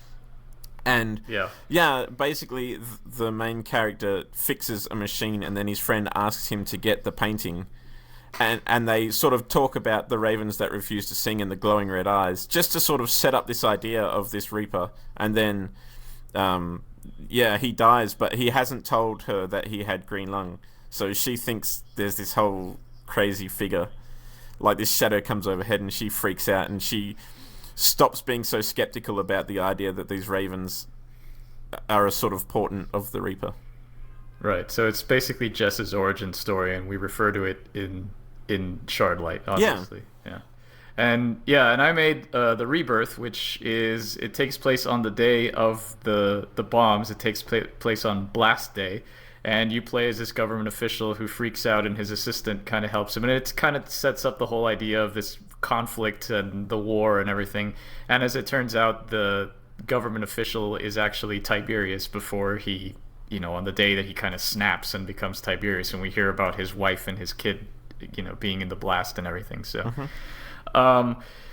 And yeah, basically the main character fixes a machine, and then his friend asks him to get the painting, and they sort of talk about the ravens that refuse to sing and the glowing red eyes, just to sort of set up this idea of this Reaper. And then he dies, but he hasn't told her that he had green lung, so she thinks there's this whole crazy figure, like this shadow comes overhead, and she freaks out, and she stops being so skeptical about the idea that these ravens are a sort of portent of the Reaper. Right, so it's basically Jess's origin story, and we refer to it in Shardlight, obviously. Yeah. And yeah, and I made the Rebirth, which it takes place on the day of the bombs. It takes place on Blast Day, and you play as this government official who freaks out, and his assistant kind of helps him, and it kind of sets up the whole idea of this conflict and the war and everything. And as it turns out, the government official is actually Tiberius before he, on the day that he kind of snaps and becomes Tiberius, and we hear about his wife and his kid, being in the blast and everything. So.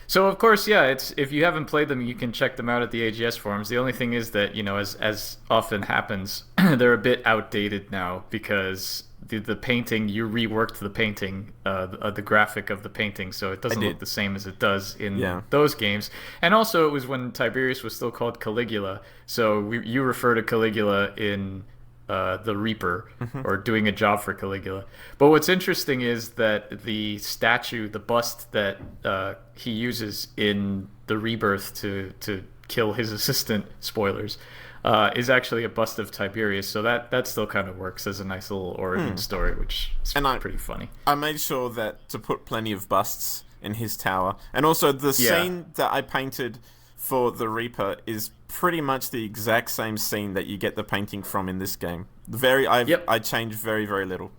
So of course, yeah, if you haven't played them, you can check them out at the AGS forums. The only thing is that, as often happens, they're a bit outdated now because the painting, you reworked the painting, the graphic of the painting, so it doesn't look the same as it does in those games. And also, it was when Tiberius was still called Caligula, so you refer to Caligula in the Reaper, or doing a job for Caligula. But what's interesting is that the statue, the bust that he uses in the Rebirth to kill his assistant, spoilers, is actually a bust of Tiberius. So that still kind of works as a nice little origin story, which is pretty funny. I made sure that to put plenty of busts in his tower. And also the scene that I painted for the Reaper is pretty much the exact same scene that you get the painting from in this game. I changed very, very little.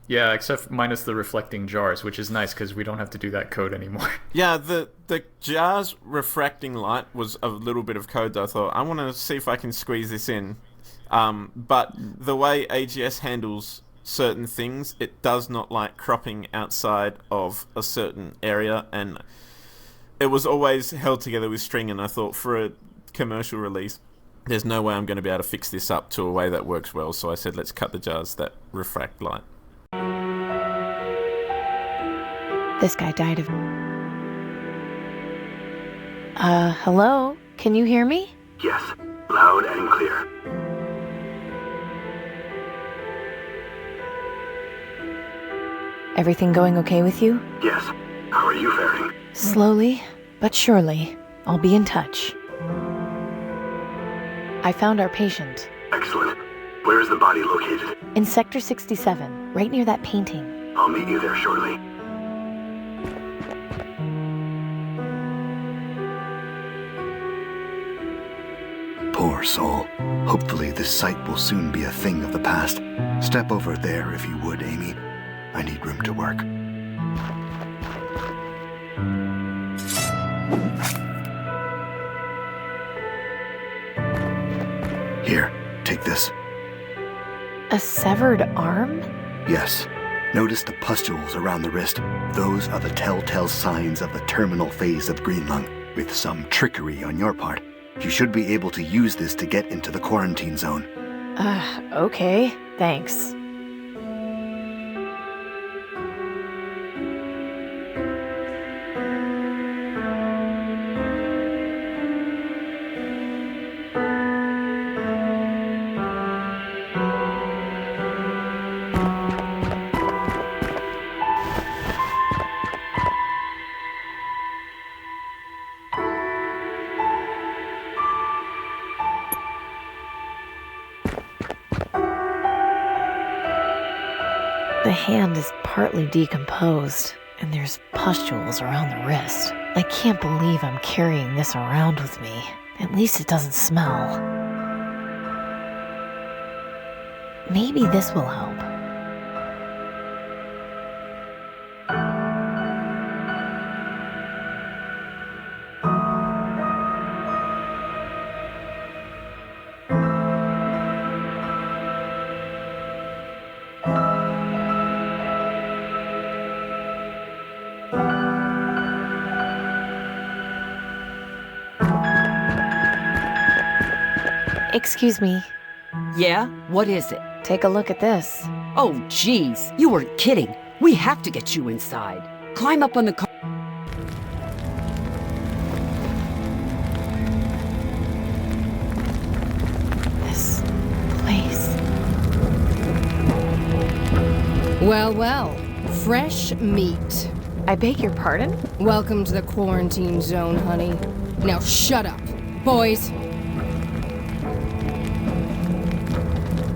Yeah, except minus the reflecting jars, which is nice because we don't have to do that code anymore. Yeah, the jars refracting light was a little bit of code that I thought, I want to see if I can squeeze this in. But the way AGS handles certain things, it does not like cropping outside of a certain area, and it was always held together with string, and I thought for a commercial release, there's no way I'm going to be able to fix this up to a way that works well, so I said let's cut the jars that refract light. This guy died of... hello? Can you hear me? Yes, loud and clear. Everything going okay with you? Yes. How are you faring? Slowly, but surely. I'll be in touch. I found our patient. Excellent. Where is the body located? In Sector 67, right near that painting. I'll meet you there shortly. Poor soul. Hopefully this site will soon be a thing of the past. Step over there if you would, Amy. I need room to work. Here, take this. A severed arm? Yes. Notice the pustules around the wrist. Those are the telltale signs of the terminal phase of green lung. With some trickery on your part, you should be able to use this to get into the quarantine zone. Okay. Thanks. The hand is partly decomposed, and there's pustules around the wrist. I can't believe I'm carrying this around with me. At least it doesn't smell. Maybe this will help. Excuse me. Yeah? What is it? Take a look at this. Oh, jeez. You weren't kidding. We have to get you inside. Climb up on the car. This place. Well, well. Fresh meat. I beg your pardon? Welcome to the quarantine zone, honey. Now shut up. Boys.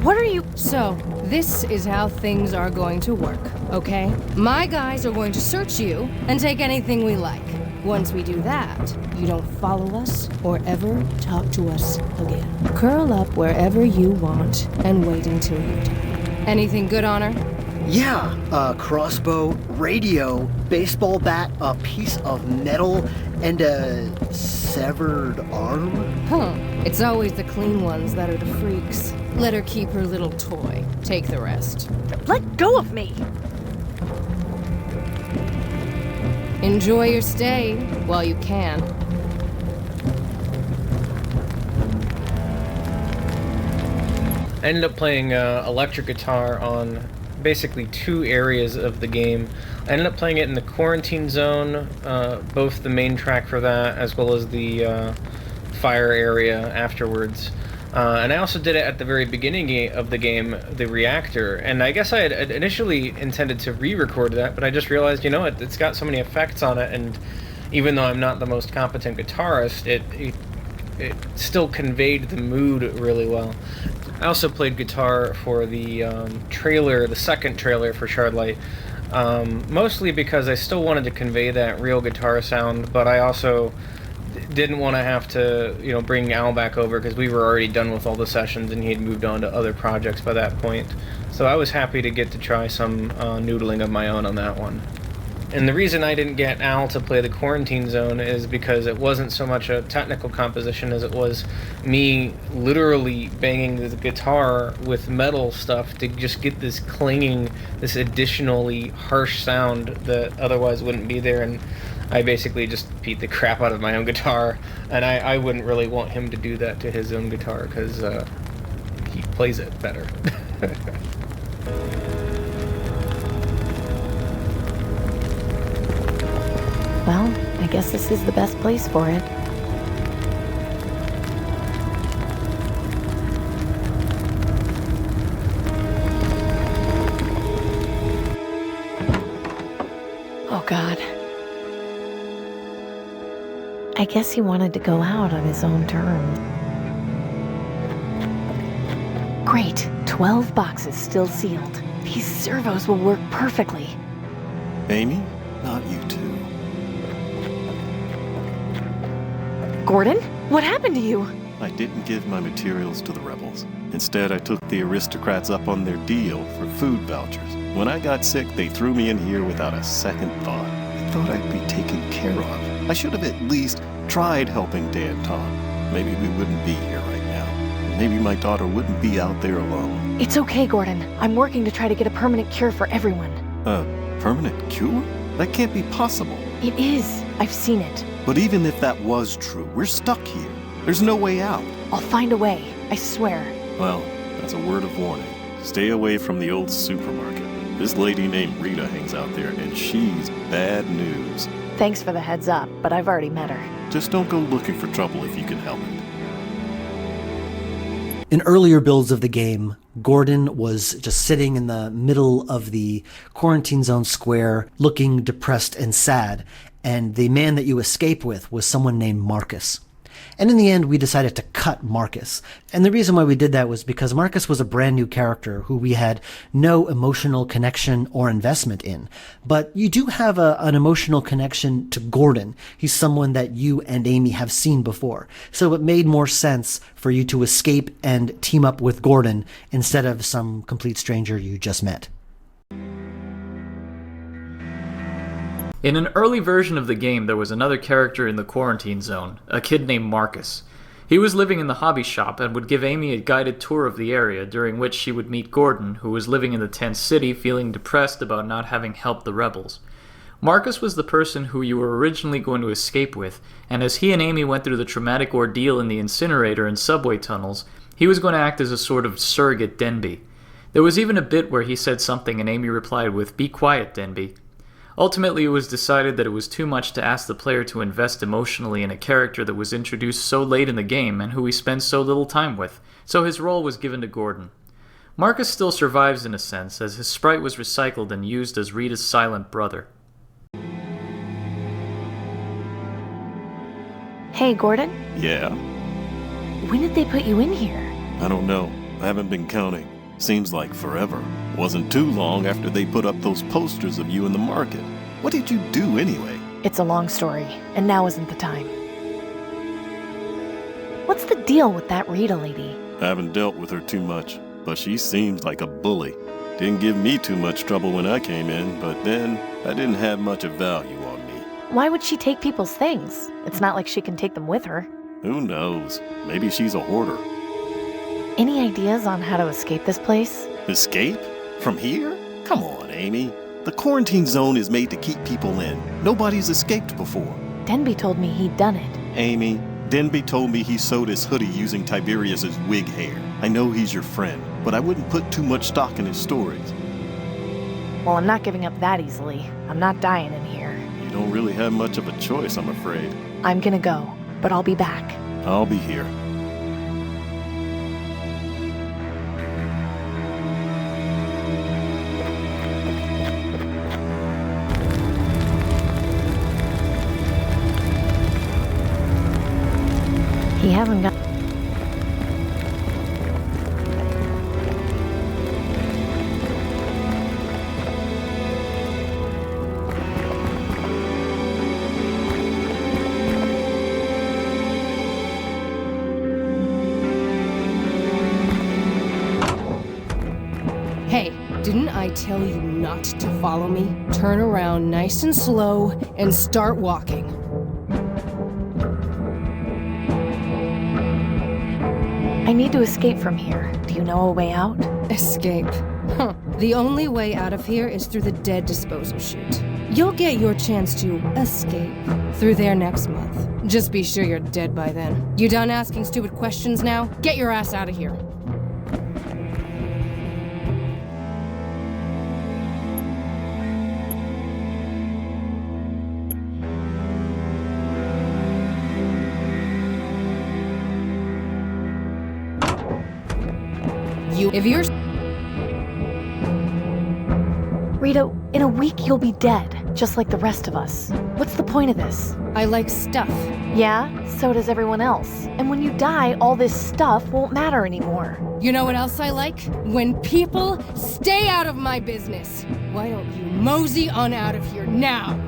What are you... So, this is how things are going to work. okay? My guys are going to search you and take anything we like. Once we do that, you don't follow us or ever talk to us again. Curl up wherever you want and wait until you die. Anything good on her? Yeah, a crossbow, radio, baseball bat, a piece of metal, and a severed arm? Huh. It's always the clean ones that are the freaks. Let her keep her little toy. Take the rest. Let go of me! Enjoy your stay while you can. I ended up playing electric guitar on basically 2 areas of the game. I ended up playing it in the quarantine zone, both the main track for that as well as the fire area afterwards. And I also did it at the very beginning of the game, the reactor. And I guess I had initially intended to re-record that, but I just realized, you know, it's got so many effects on it, and even though I'm not the most competent guitarist, it still conveyed the mood really well. I also played guitar for the trailer, the second trailer for Shardlight, mostly because I still wanted to convey that real guitar sound, but I also didn't want to have to, you know, bring Al back over because we were already done with all the sessions and he had moved on to other projects by that point. So I was happy to get to try some noodling of my own on that one. And the reason I didn't get Al to play the quarantine zone is because it wasn't so much a technical composition as it was me literally banging the guitar with metal stuff to just get this clanging, this additionally harsh sound that otherwise wouldn't be there. And I basically just beat the crap out of my own guitar, and I wouldn't really want him to do that to his own guitar because he plays it better. Well, I guess this is the best place for it. Oh, God. I guess he wanted to go out on his own terms. Great. 12 boxes still sealed. These servos will work perfectly. Amy? Not you two. Gordon? What happened to you? I didn't give my materials to the rebels. Instead, I took the aristocrats up on their deal for food vouchers. When I got sick, they threw me in here without a second thought. I thought I'd be taken care of. I should have at least tried helping Dan Tom. Maybe we wouldn't be here right now. Maybe my daughter wouldn't be out there alone. It's okay, Gordon. I'm working to try to get a permanent cure for everyone. A permanent cure? That can't be possible. It is. I've seen it. But even if that was true, we're stuck here. There's no way out. I'll find a way. I swear. Well, that's a word of warning. Stay away from the old supermarket. This lady named Rita hangs out there, and she's bad news. Thanks for the heads up, but I've already met her. Just don't go looking for trouble if you can help it. In earlier builds of the game, Gordon was just sitting in the middle of the quarantine zone square, looking depressed and sad, and the man that you escape with was someone named Marcus. And in the end, we decided to cut Marcus. And the reason why we did that was because Marcus was a brand new character who we had no emotional connection or investment in. But you do have an emotional connection to Gordon. He's someone that you and Amy have seen before. So it made more sense for you to escape and team up with Gordon instead of some complete stranger you just met. In an early version of the game, there was another character in the quarantine zone, a kid named Marcus. He was living in the hobby shop and would give Amy a guided tour of the area, during which she would meet Gordon, who was living in the tent city feeling depressed about not having helped the rebels. Marcus was the person who you were originally going to escape with, and as he and Amy went through the traumatic ordeal in the incinerator and subway tunnels, he was going to act as a sort of surrogate Denby. There was even a bit where he said something and Amy replied with, "Be quiet, Denby." Ultimately, it was decided that it was too much to ask the player to invest emotionally in a character that was introduced so late in the game and who we spend so little time with, so his role was given to Gordon. Marcus still survives in a sense, as his sprite was recycled and used as Rita's silent brother. Hey, Gordon? Yeah? When did they put you in here? I don't know. I haven't been counting. Seems like forever. Wasn't too long after they put up those posters of you in the market. What did you do anyway? It's a long story, and now isn't the time. What's the deal with that Rita lady? I haven't dealt with her too much, but she seems like a bully. Didn't give me too much trouble when I came in, but then I didn't have much of value on me. Why would she take people's things? It's not like she can take them with her. Who knows? Maybe she's a hoarder. Any ideas on how to escape this place? Escape? From here? Come on, Amy. The quarantine zone is made to keep people in. Nobody's escaped before. Denby told me he'd done it. Amy, Denby told me he sewed his hoodie using Tiberius's wig hair. I know he's your friend, but I wouldn't put too much stock in his stories. Well, I'm not giving up that easily. I'm not dying in here. You don't really have much of a choice, I'm afraid. I'm gonna go, but I'll be back. I'll be here. He hasn't got... Hey, didn't I tell you not to follow me? Turn around nice and slow and start walking. I need to escape from here. Do you know a way out? Escape? Huh. The only way out of here is through the dead disposal chute. You'll get your chance to escape through there next month. Just be sure you're dead by then. You done asking stupid questions now? Get your ass out of here. If you're... Rita, in a week you'll be dead, just like the rest of us. What's the point of this? I like stuff. Yeah, so does everyone else. And when you die, all this stuff won't matter anymore. You know what else I like? When people stay out of my business. Why don't you mosey on out of here now?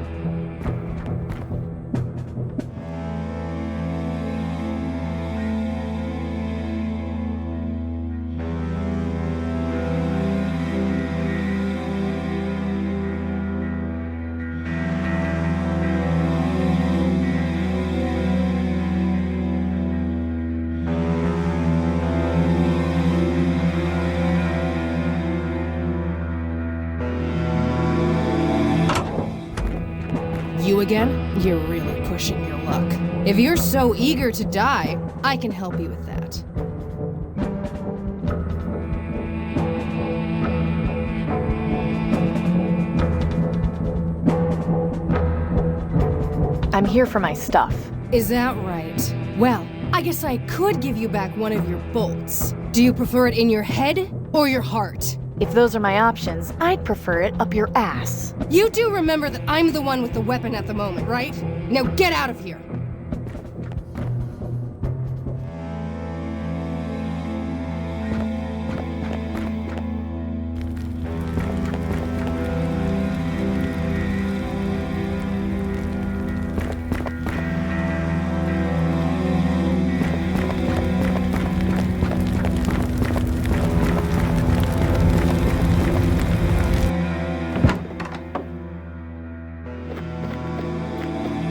You again? You're really pushing your luck. If you're so eager to die, I can help you with that. I'm here for my stuff. Is that right? Well, I guess I could give you back one of your bolts. Do you prefer it in your head or your heart? If those are my options, I'd prefer it up your ass. You do remember that I'm the one with the weapon at the moment, right? Now get out of here!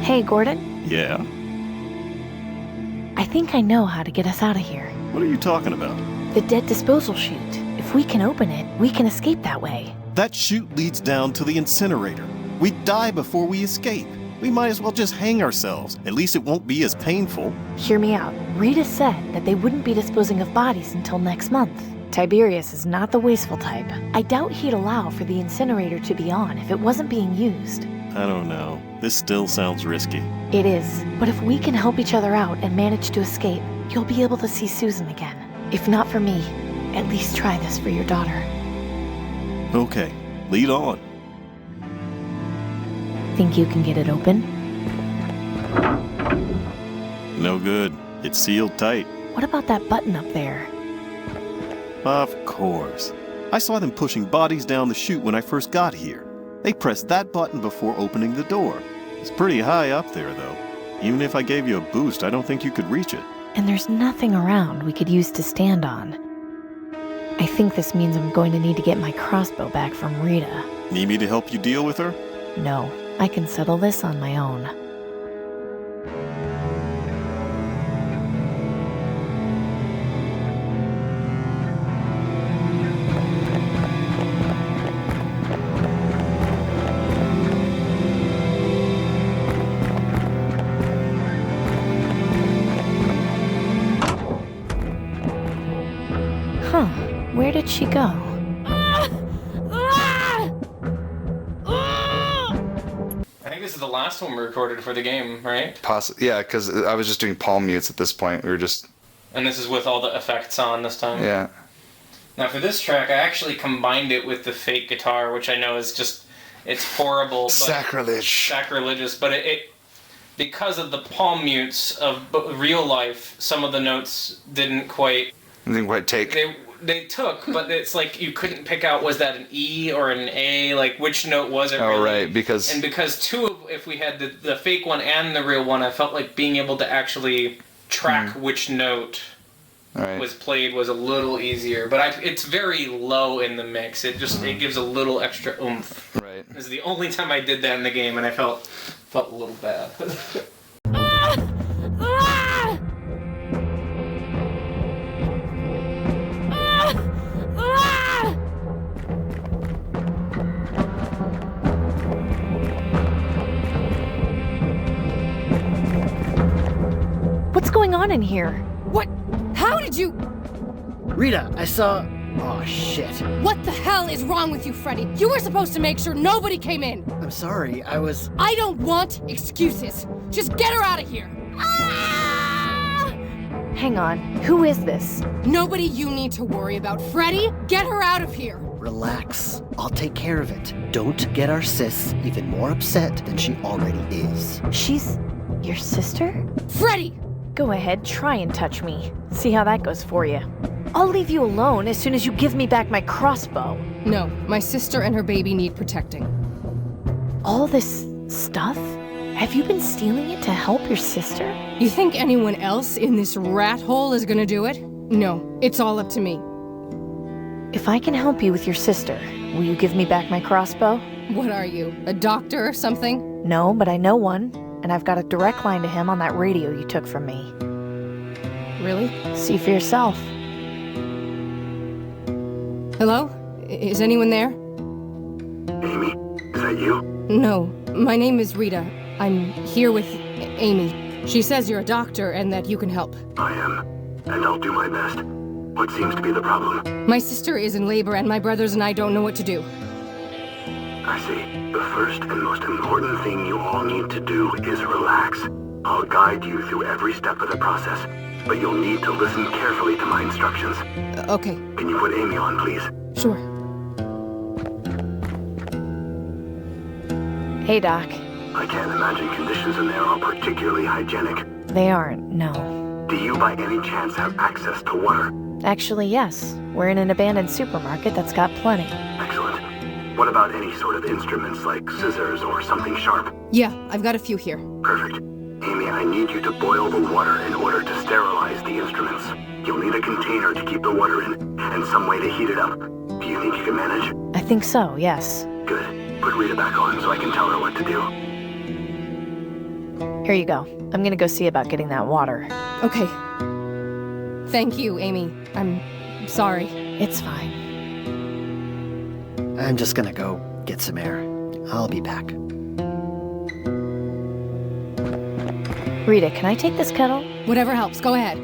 Hey, Gordon? Yeah? I think I know how to get us out of here. What are you talking about? The dead disposal chute. If we can open it, we can escape that way. That chute leads down to the incinerator. We die before we escape. We might as well just hang ourselves. At least it won't be as painful. Hear me out. Rita said that they wouldn't be disposing of bodies until next month. Tiberius is not the wasteful type. I doubt he'd allow for the incinerator to be on if it wasn't being used. I don't know. This still sounds risky. It is. But if we can help each other out and manage to escape, you'll be able to see Susan again. If not for me, at least try this for your daughter. Okay, lead on. Think you can get it open? No good. It's sealed tight. What about that button up there? Of course. I saw them pushing bodies down the chute when I first got here. They pressed that button before opening the door. It's pretty high up there, though. Even if I gave you a boost, I don't think you could reach it. And there's nothing around we could use to stand on. I think this means I'm going to need to get my crossbow back from Rita. Need me to help you deal with her? No, I can settle this on my own. Huh, where did she go? I think this is the last one we recorded for the game, right? Yeah, because I was just doing palm mutes at this point. We were just... And this is with all the effects on this time? Yeah. Now for this track, I actually combined it with the fake guitar, which I know is just... It's horrible. Sacrilegious, but it because of the palm mutes of real life, some of the notes didn't quite take. They took, but it's like you couldn't pick out, was that an E or an A, like which note was it really? Oh, right, because... And because if we had the fake one and the real one, I felt like being able to actually track which note was played was a little easier. But it's very low in the mix. It just it gives a little extra oomph. Right. This is the only time I did that in the game, and I felt a little bad. What's going on in here? What? How did you... Rita, I saw... Oh, shit. What the hell is wrong with you, Freddy? You were supposed to make sure nobody came in. I'm sorry, I was... I don't want excuses. Just get her out of here. Hang on, who is this? Nobody you need to worry about. Freddy, get her out of here. Relax. I'll take care of it. Don't get our sis even more upset than she already is. She's your sister? Freddy! Go ahead, try and touch me. See how that goes for you. I'll leave you alone as soon as you give me back my crossbow. No, my sister and her baby need protecting. All this stuff? Have you been stealing it to help your sister? You think anyone else in this rat hole is gonna do it? No, it's all up to me. If I can help you with your sister, will you give me back my crossbow? What are you, a doctor or something? No, but I know one, and I've got a direct line to him on that radio you took from me. Really? See for yourself. Hello? Is anyone there? Amy, is that you? No, my name is Rita. I'm here with Amy. She says you're a doctor and that you can help. I am, and I'll do my best. What seems to be the problem? My sister is in labor and my brothers and I don't know what to do. I see. The first and most important thing you all need to do is relax. I'll guide you through every step of the process, but you'll need to listen carefully to my instructions. Okay. Can you put Amy on, please? Sure. Hey, Doc. I can't imagine conditions in there are particularly hygienic. They aren't, no. Do you by any chance have access to water? Actually, yes. We're in an abandoned supermarket that's got plenty. Excellent. What about any sort of instruments like scissors or something sharp? Yeah, I've got a few here. Perfect. Amy, I need you to boil the water in order to sterilize the instruments. You'll need a container to keep the water in, and some way to heat it up. Do you think you can manage? I think so, yes. Good. Put Rita back on so I can tell her what to do. Here you go. I'm gonna go see about getting that water. Okay. Thank you, Amy. I'm sorry. It's fine. I'm just gonna go get some air. I'll be back. Rita, can I take this kettle? Whatever helps. Go ahead.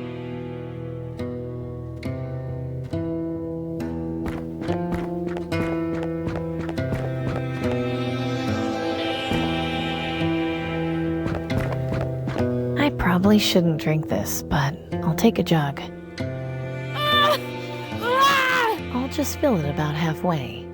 I probably shouldn't drink this, but I'll take a jug. I'll just fill it about halfway.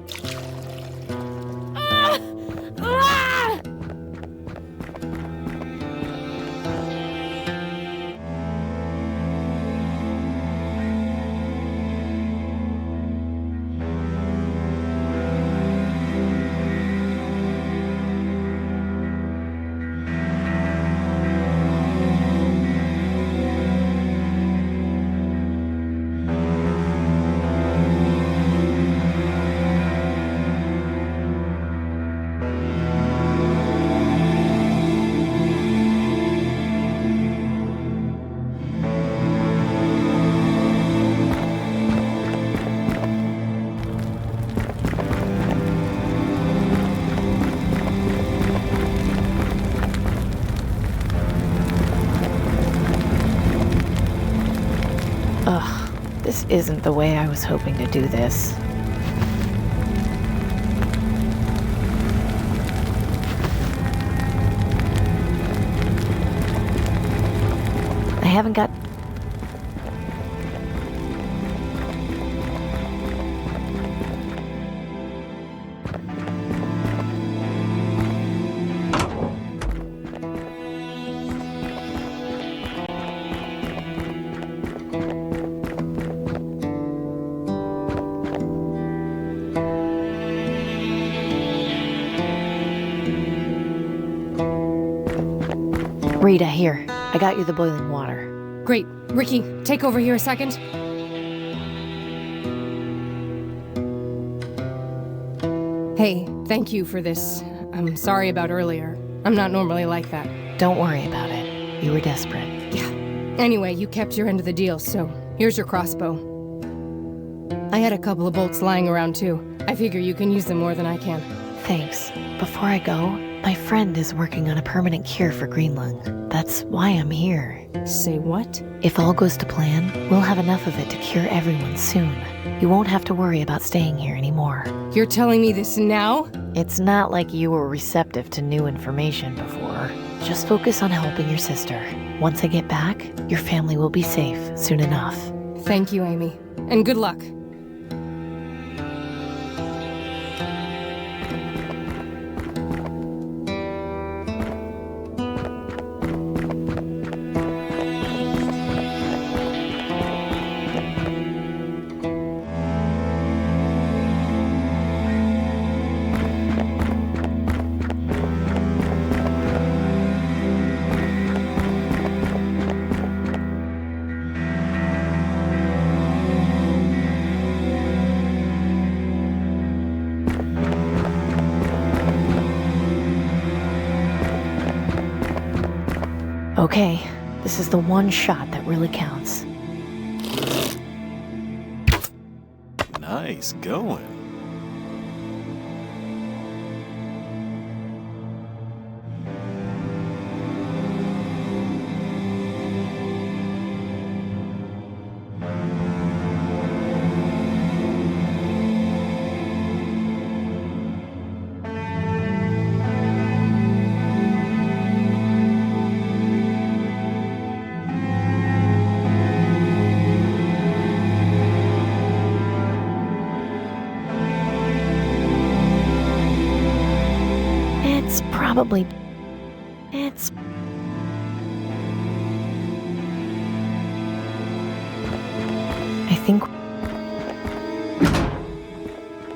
This isn't the way I was hoping to do this. I haven't got... Rita, here. I got you the boiling water. Great. Ricky, take over here a second. Hey, thank you for this. I'm sorry about earlier. I'm not normally like that. Don't worry about it. You were desperate. Yeah. Anyway, you kept your end of the deal, so here's your crossbow. I had a couple of bolts lying around too. I figure you can use them more than I can. Thanks. Before I go, my friend is working on a permanent cure for green lung. That's why I'm here. Say what? If all goes to plan, we'll have enough of it to cure everyone soon. You won't have to worry about staying here anymore. You're telling me this now? It's not like you were receptive to new information before. Just focus on helping your sister. Once I get back, your family will be safe soon enough. Thank you, Amy. And good luck. Okay, this is the one shot that really counts. Nice going. It's... I think...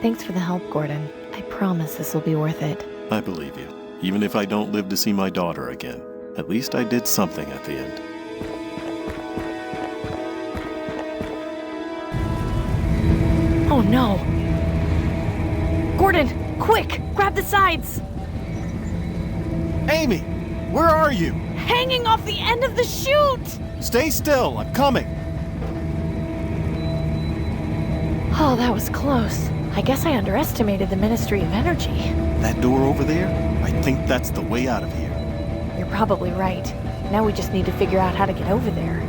Thanks for the help, Gordon. I promise this will be worth it. I believe you. Even if I don't live to see my daughter again. At least I did something at the end. Oh no! Gordon, quick! Grab the sides! Amy! Where are you? Hanging off the end of the chute! Stay still, I'm coming! Oh, that was close. I guess I underestimated the Ministry of Energy. That door over there? I think that's the way out of here. You're probably right. Now we just need to figure out how to get over there.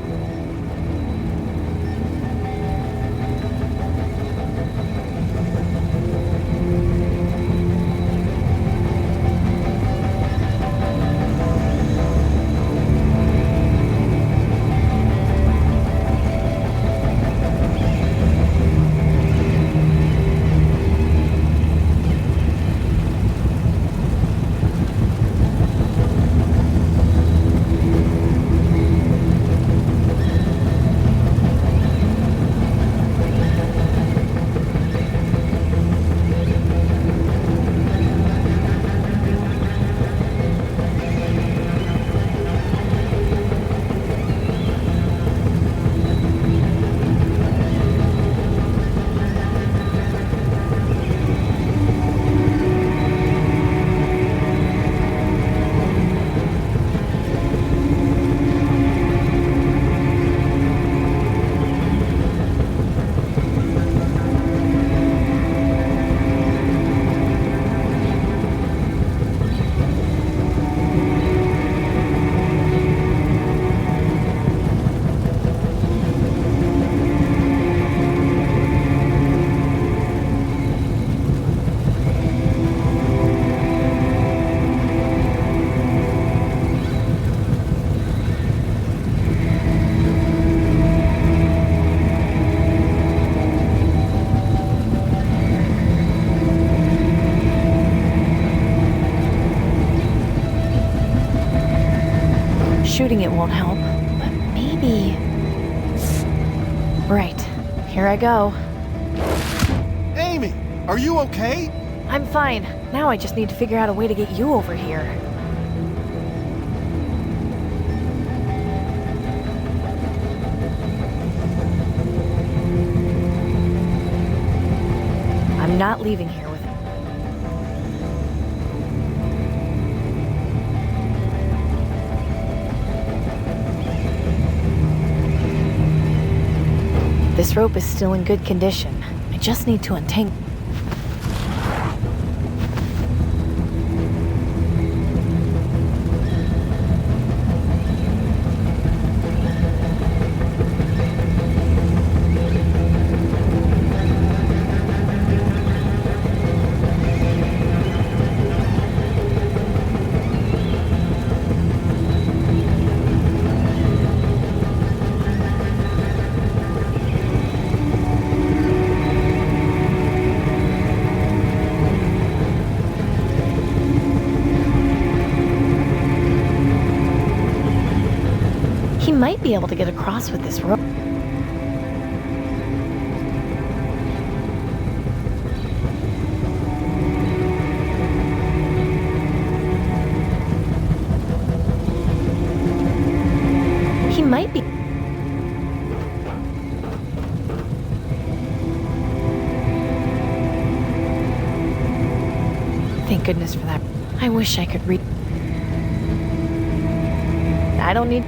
won't help, but maybe... Right. Here I go. Amy, are you okay? I'm fine. Now I just need to figure out a way to get you over here. I'm not leaving here with it. This rope is still in good condition. I just need to untangle. He might be able to get across with this rope. He might be... Thank goodness for that. I wish I could read... I don't need...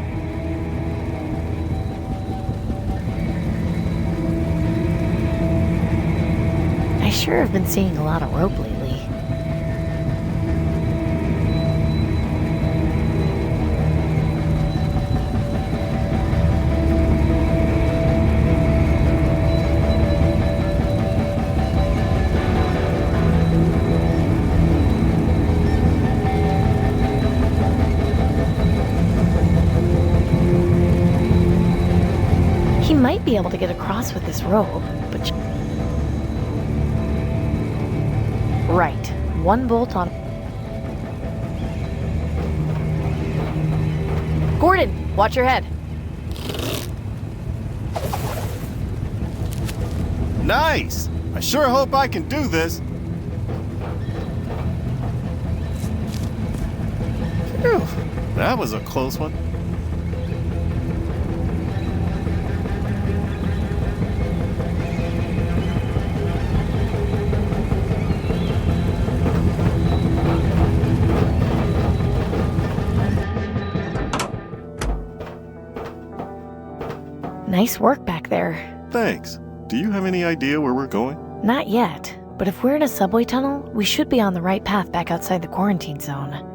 I sure have been seeing a lot of rope lately. He might be able to get across with this rope, but... Right. One bolt on... Gordon, watch your head. Nice! I sure hope I can do this. Phew, that was a close one. Nice work back there. Thanks. Do you have any idea where we're going? Not yet, but if we're in a subway tunnel, we should be on the right path back outside the quarantine zone.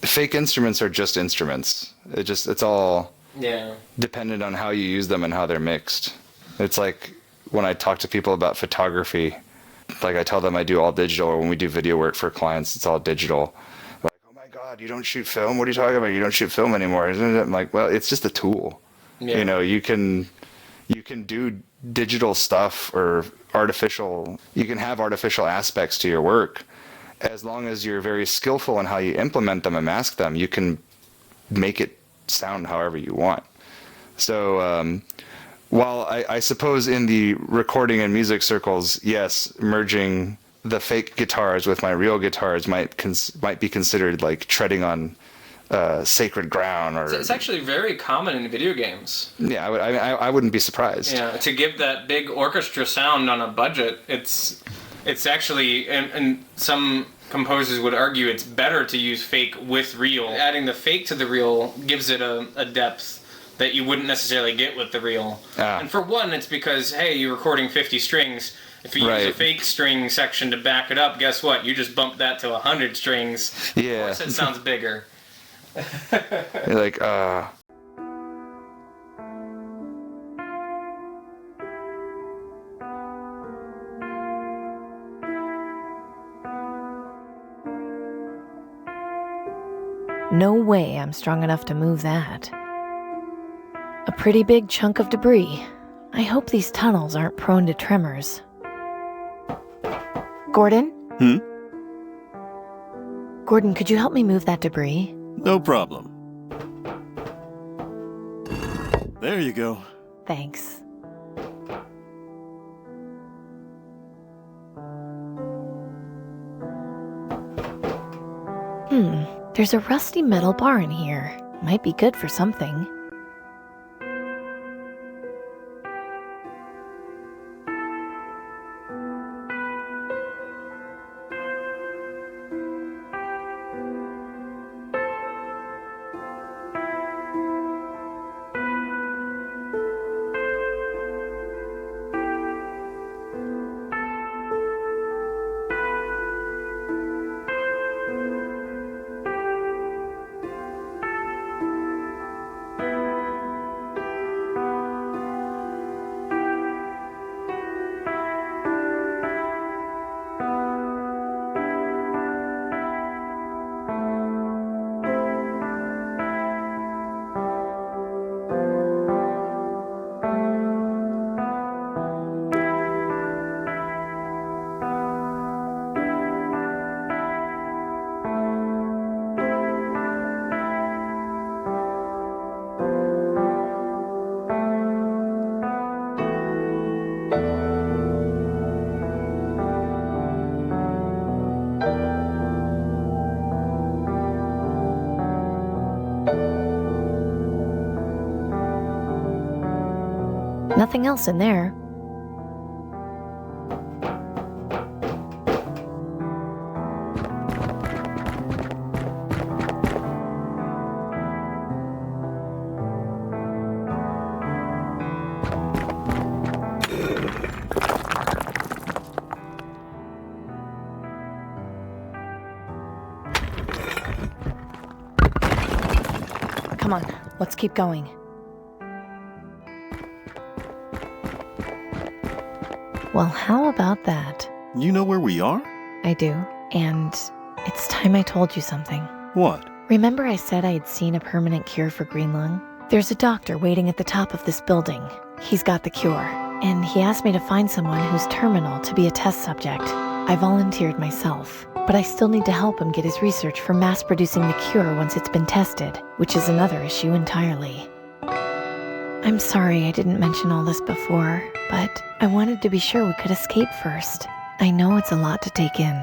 Fake instruments are just instruments. It's all Yeah. dependent on how you use them and how they're mixed. It's like when I talk to people about photography, like I tell them I do all digital, or when we do video work for clients, it's all digital. Like, oh my God, you don't shoot film? What are you talking about? You don't shoot film anymore, isn't it? I'm like, well, it's just a tool. Yeah. You know, you can do digital stuff or you can have artificial aspects to your work. As long as you're very skillful in how you implement them and mask them, you can make it sound however you want. So, while I suppose in the recording and music circles, yes, merging the fake guitars with my real guitars might be considered like treading on sacred ground. Or It's actually very common in video games. yeah, I wouldn't be surprised. Yeah, to give that big orchestra sound on a budget, it's actually, and some composers would argue it's better to use fake with real. Adding the fake to the real gives it a depth that you wouldn't necessarily get with the real. And for one, it's because, hey, you're recording 50 strings. If you use a fake string section to back it up, guess what? You just bump that to 100 strings. Yeah. Of course it sounds bigger. You're like, No way I'm strong enough to move that. A pretty big chunk of debris. I hope these tunnels aren't prone to tremors. Gordon? Gordon, could you help me move that debris? No problem. There you go. Thanks. There's a rusty metal bar in here. Might be good for something. Nothing else in there. Come on, let's keep going. Well, how about that? You know where we are? I do, and it's time I told you something. What? Remember I said I had seen a permanent cure for green lung? There's a doctor waiting at the top of this building. He's got the cure, and he asked me to find someone who's terminal to be a test subject. I volunteered myself, but I still need to help him get his research for mass-producing the cure once it's been tested, which is another issue entirely. I'm sorry I didn't mention all this before, but I wanted to be sure we could escape first. I know it's a lot to take in.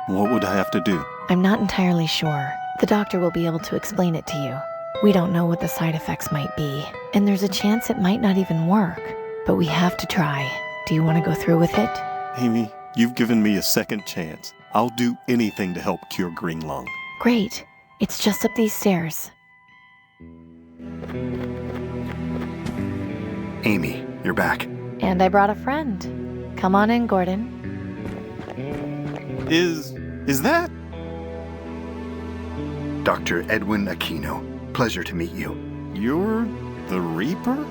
What would I have to do? I'm not entirely sure. The doctor will be able to explain it to you. We don't know what the side effects might be, and there's a chance it might not even work, but we have to try. Do you want to go through with it? Amy, you've given me a second chance. I'll do anything to help cure green lung. Great. It's just up these stairs. Amy, you're back. And I brought a friend. Come on in, Gordon. Is that? Dr. Edwin Aquino. Pleasure to meet you. You're the Reaper?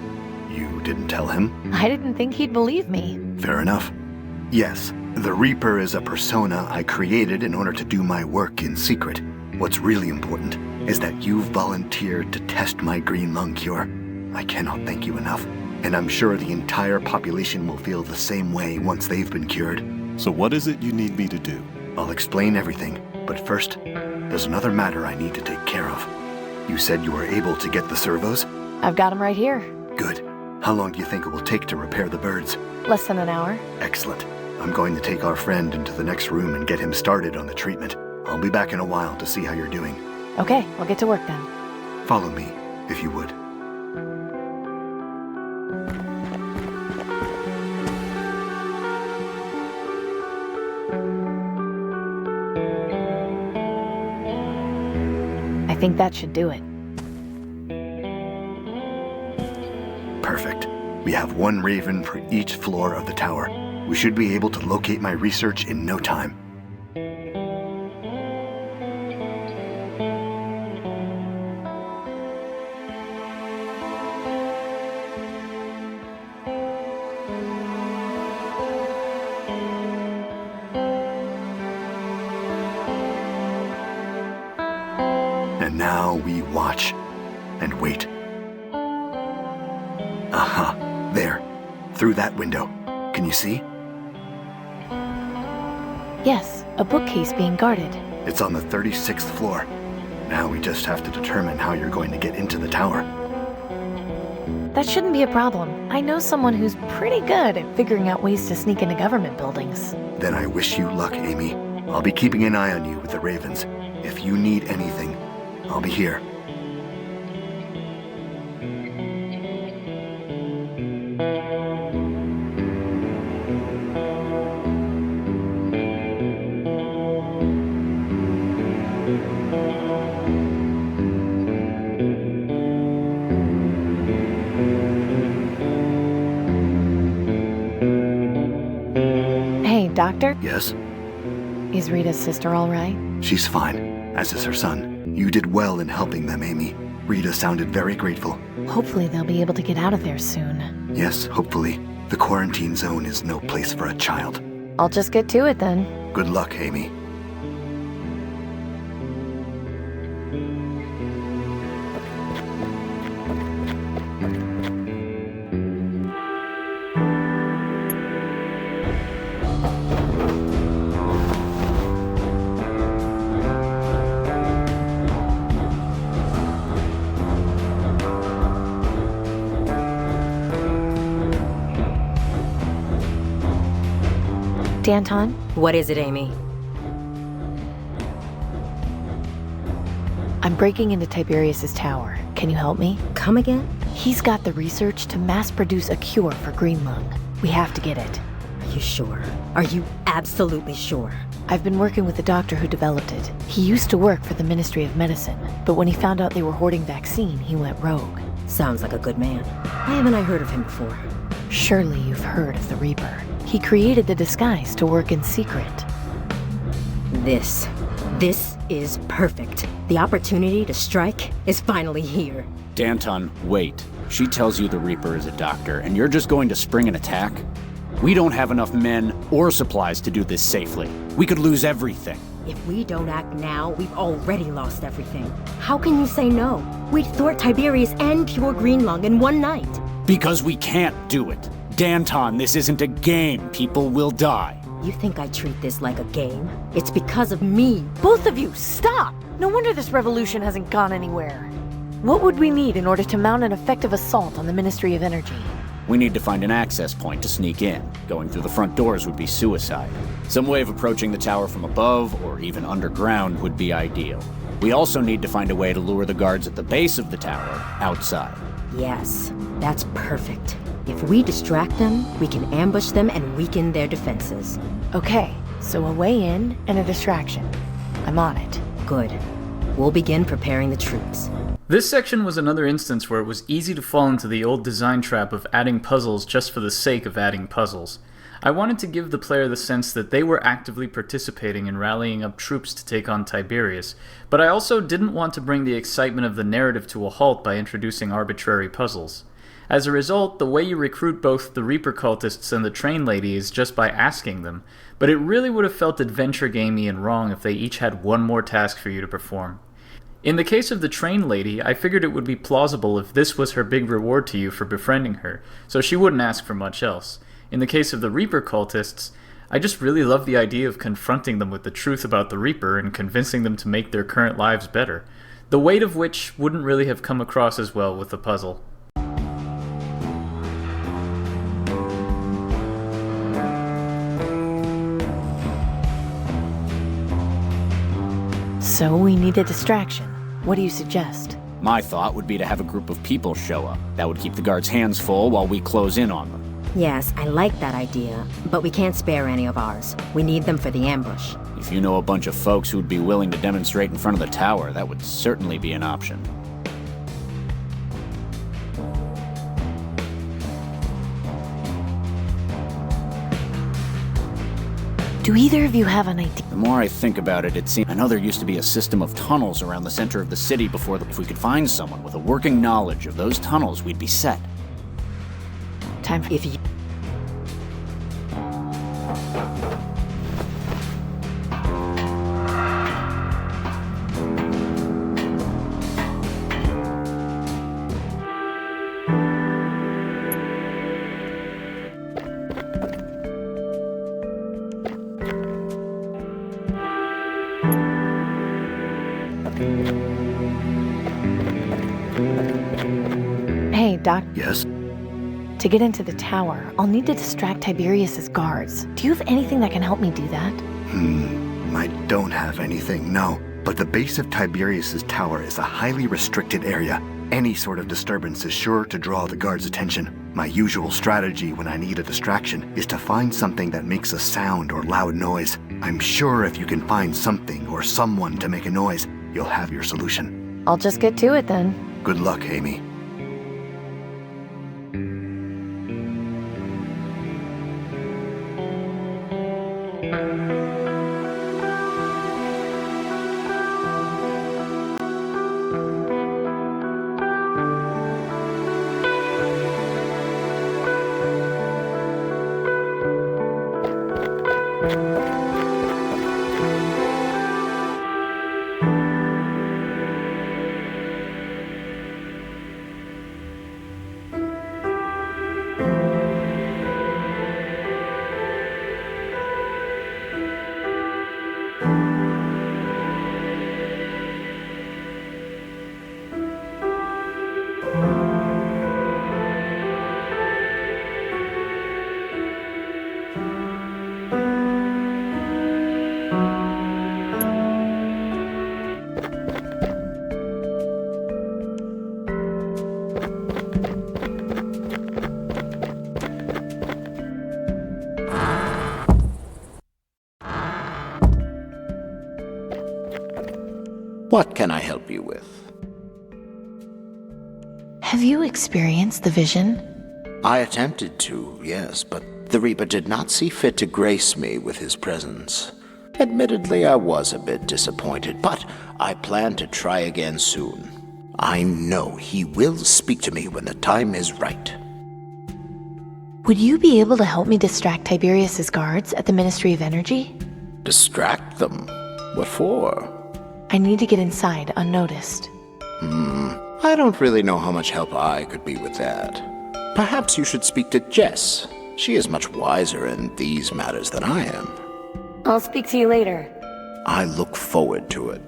You didn't tell him? I didn't think he'd believe me. Fair enough. Yes, the Reaper is a persona I created in order to do my work in secret. What's really important is that you've volunteered to test my green lung cure. I cannot thank you enough. And I'm sure the entire population will feel the same way once they've been cured. So what is it you need me to do? I'll explain everything, but first, there's another matter I need to take care of. You said you were able to get the servos? I've got them right here. Good. How long do you think it will take to repair the birds? Less than an hour. Excellent. I'm going to take our friend into the next room and get him started on the treatment. I'll be back in a while to see how you're doing. Okay, I'll get to work then. Follow me, if you would. I think that should do it. Perfect. We have one raven for each floor of the tower. We should be able to locate my research in no time. And now we watch and wait. Aha. There, through that window. Can you see? Yes, a bookcase being guarded. It's on the 36th floor. Now we just have to determine how you're going to get into the tower. That shouldn't be a problem. I know someone who's pretty good at figuring out ways to sneak into government buildings. Then I wish you luck, Amy. I'll be keeping an eye on you with the Ravens. If you need anything, I'll be here. Doctor? Yes? Is Rita's sister all right? She's fine, as is her son. You did well in helping them, Amy. Rita sounded very grateful. Hopefully they'll be able to get out of there soon. Yes, hopefully. The quarantine zone is no place for a child. I'll just get to it then. Good luck, Amy. Danton? What is it, Amy? I'm breaking into Tiberius's tower. Can you help me? Come again? He's got the research to mass produce a cure for green lung. We have to get it. Are you sure? Are you absolutely sure? I've been working with the doctor who developed it. He used to work for the Ministry of Medicine, but when he found out they were hoarding vaccine, he went rogue. Sounds like a good man. Why haven't I heard of him before? Surely you've heard of the Reaper. He created the disguise to work in secret. This is perfect. The opportunity to strike is finally here. Danton, wait. She tells you the Reaper is a doctor, and you're just going to spring an attack? We don't have enough men or supplies to do this safely. We could lose everything. If we don't act now, we've already lost everything. How can you say no? We'd thwart Tiberius and Pure Green Lung in one night. Because we can't do it. Danton, this isn't a game. People will die. You think I treat this like a game? It's because of me. Both of you, stop! No wonder this revolution hasn't gone anywhere. What would we need in order to mount an effective assault on the Ministry of Energy? We need to find an access point to sneak in. Going through the front doors would be suicide. Some way of approaching the tower from above or even underground would be ideal. We also need to find a way to lure the guards at the base of the tower outside. Yes, that's perfect. If we distract them, we can ambush them and weaken their defenses. Okay, so a way in and a distraction. I'm on it. Good. We'll begin preparing the troops. This section was another instance where it was easy to fall into the old design trap of adding puzzles just for the sake of adding puzzles. I wanted to give the player the sense that they were actively participating in rallying up troops to take on Tiberius, but I also didn't want to bring the excitement of the narrative to a halt by introducing arbitrary puzzles. As a result, the way you recruit both the Reaper cultists and the Train Lady is just by asking them, but it really would have felt adventure gamey and wrong if they each had one more task for you to perform. In the case of the Train Lady, I figured it would be plausible if this was her big reward to you for befriending her, so she wouldn't ask for much else. In the case of the Reaper cultists, I just really love the idea of confronting them with the truth about the Reaper and convincing them to make their current lives better, the weight of which wouldn't really have come across as well with the puzzle. So we need a distraction. What do you suggest? My thought would be to have a group of people show up. That would keep the guards' hands full while we close in on them. Yes, I like that idea, but we can't spare any of ours. We need them for the ambush. If you know a bunch of folks who would be willing to demonstrate in front of the tower, that would certainly be an option. Do either of you have an idea? The more I think about it, it seems I know there used to be a system of tunnels around the center of the city before if we could find someone with a working knowledge of those tunnels, we'd be set. Time for... If you... Doc. Yes? To get into the tower, I'll need to distract Tiberius's guards. Do you have anything that can help me do that? I don't have anything, no. But the base of Tiberius's tower is a highly restricted area. Any sort of disturbance is sure to draw the guards' attention. My usual strategy when I need a distraction is to find something that makes a sound or loud noise. I'm sure if you can find something or someone to make a noise, you'll have your solution. I'll just get to it then. Good luck, Amy. What can I help you with? Have you experienced the vision? I attempted to, yes, but the Reaper did not see fit to grace me with his presence. Admittedly, I was a bit disappointed, but I plan to try again soon. I know he will speak to me when the time is right. Would you be able to help me distract Tiberius's guards at the Ministry of Energy? Distract them? What for? I need to get inside unnoticed. I don't really know how much help I could be with that. Perhaps you should speak to Jess. She is much wiser in these matters than I am. I'll speak to you later. I look forward to it.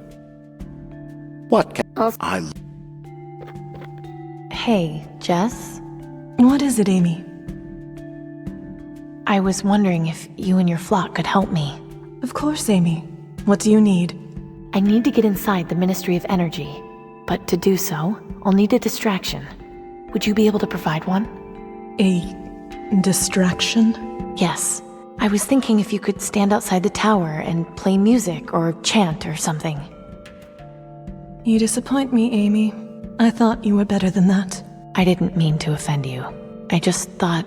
What can I... Hey, Jess? What is it, Amy? I was wondering if you and your flock could help me. Of course, Amy. What do you need? I need to get inside the Ministry of Energy, but to do so, I'll need a distraction. Would you be able to provide one? A distraction? Yes. I was thinking if you could stand outside the tower and play music or chant or something. You disappoint me, Amy. I thought you were better than that. I didn't mean to offend you. I just thought...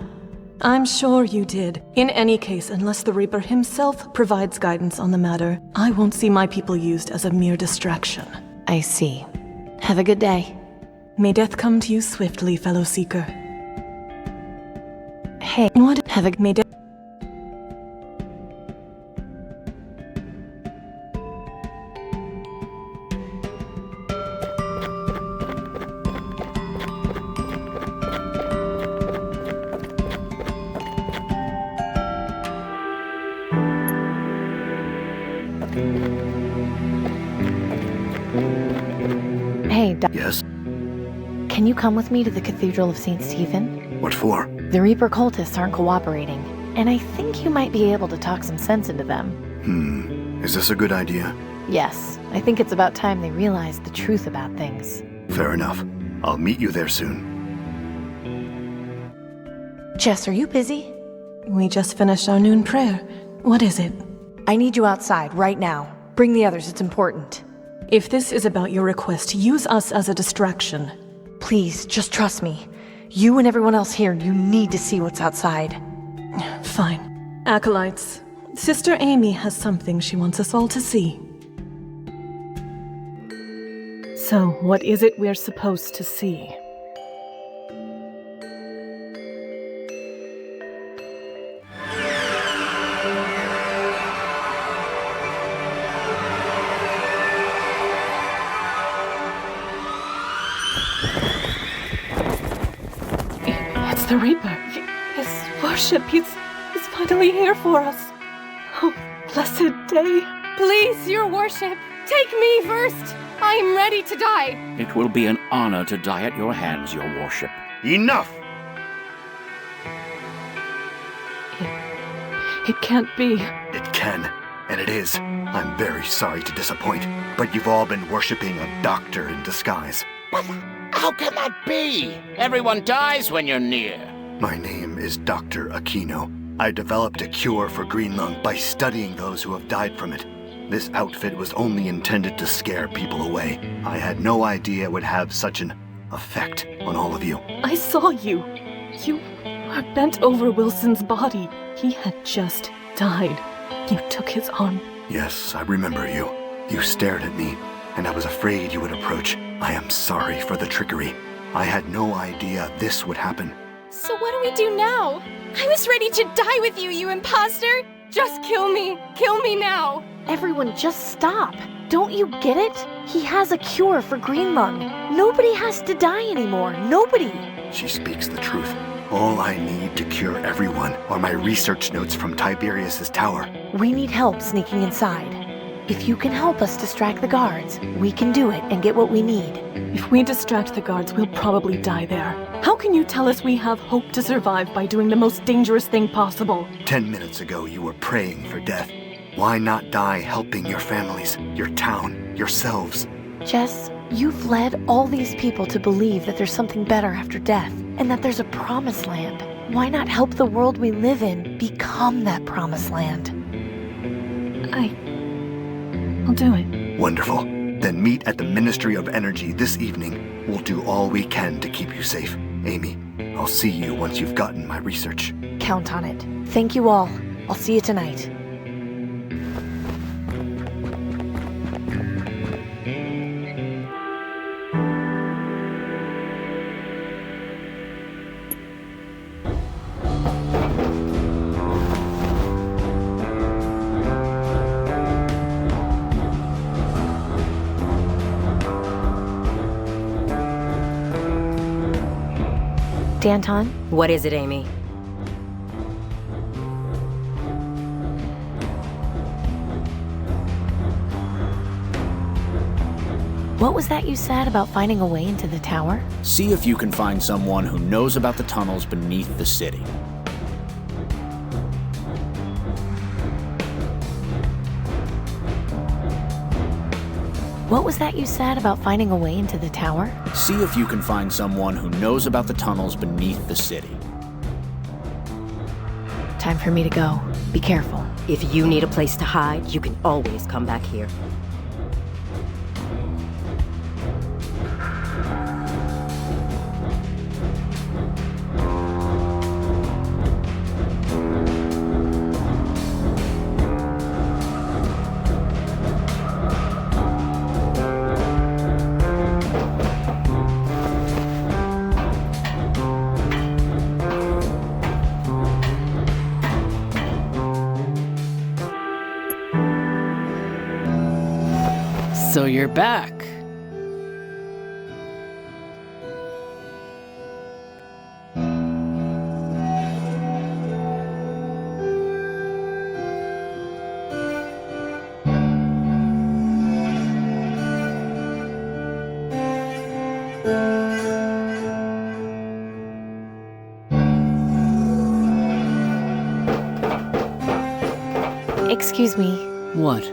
I'm sure you did. In any case, unless the Reaper himself provides guidance on the matter, I won't see my people used as a mere distraction. I see. Have a good day. May death come to you swiftly, fellow seeker. Hey, what? Have a... May death... Hey, Doc. Yes? Can you come with me to the Cathedral of St. Stephen? What for? The Reaper cultists aren't cooperating, and I think you might be able to talk some sense into them. Is this a good idea? Yes, I think it's about time they realized the truth about things. Fair enough. I'll meet you there soon. Jess, are you busy? We just finished our noon prayer. What is it? I need you outside right now. Bring the others, it's important. If this is about your request, use us as a distraction. Please, just trust me. You and everyone else here, you need to see what's outside. Fine. Acolytes, Sister Amy has something she wants us all to see. So, what is it we're supposed to see? It's the Reaper. His worship. He's finally here for us. Oh, blessed day. Please, your worship, take me first. I am ready to die. It will be an honor to die at your hands, your worship. Enough! It can't be. It can, and it is. I'm very sorry to disappoint, but you've all been worshipping a doctor in disguise. How can that be? Everyone dies when you're near. My name is Dr. Aquino. I developed a cure for green lung by studying those who have died from it. This outfit was only intended to scare people away. I had no idea it would have such an effect on all of you. I saw you. You were bent over Wilson's body. He had just died. You took his arm. Yes, I remember you. You stared at me, and I was afraid you would approach. I am sorry for the trickery. I had no idea this would happen. So what do we do now? I was ready to die with you, you imposter! Just kill me! Kill me now! Everyone, just stop. Don't you get it? He has a cure for green lung. Nobody has to die anymore. Nobody. She speaks the truth. All I need to cure everyone are my research notes from Tiberius's tower. We need help sneaking inside. If you can help us distract the guards, we can do it and get what we need. If we distract the guards, we'll probably die there. How can you tell us we have hope to survive by doing the most dangerous thing possible? 10 minutes ago, you were praying for death. Why not die helping your families, your town, yourselves? Jess, you've led all these people to believe that there's something better after death, and that there's a promised land. Why not help the world we live in become that promised land? I'll do it. Wonderful. Then meet at the Ministry of Energy this evening. We'll do all we can to keep you safe. Amy, I'll see you once you've gotten my research. Count on it. Thank you all. I'll see you tonight. Danton? What is it, Amy? What was that you said about finding a way into the tower? See if you can find someone who knows about the tunnels beneath the city. What was that you said about finding a way into the tower? See if you can find someone who knows about the tunnels beneath the city. Time for me to go. Be careful. If you need a place to hide, you can always come back here. So you're back. Excuse me. What?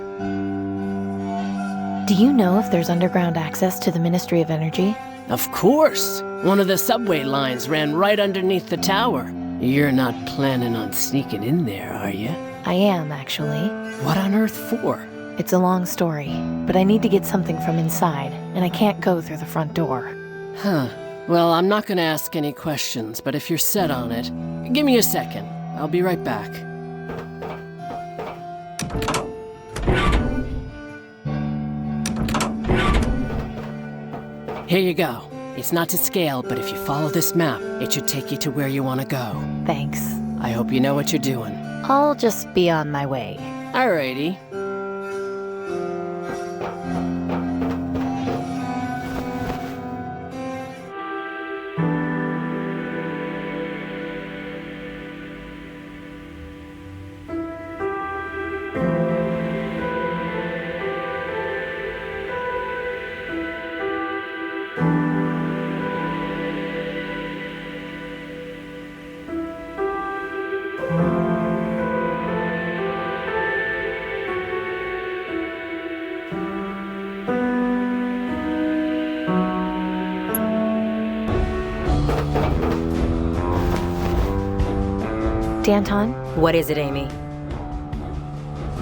Do you know if there's underground access to the Ministry of Energy? Of course! One of the subway lines ran right underneath the tower. You're not planning on sneaking in there, are you? I am, actually. What on earth for? It's a long story, but I need to get something from inside, and I can't go through the front door. Huh. Well, I'm not gonna ask any questions, but if you're set on it, give me a second. I'll be right back. Here you go. It's not to scale, but if you follow this map, it should take you to where you want to go. Thanks. I hope you know what you're doing. I'll just be on my way. Alrighty. Danton? What is it, Amy?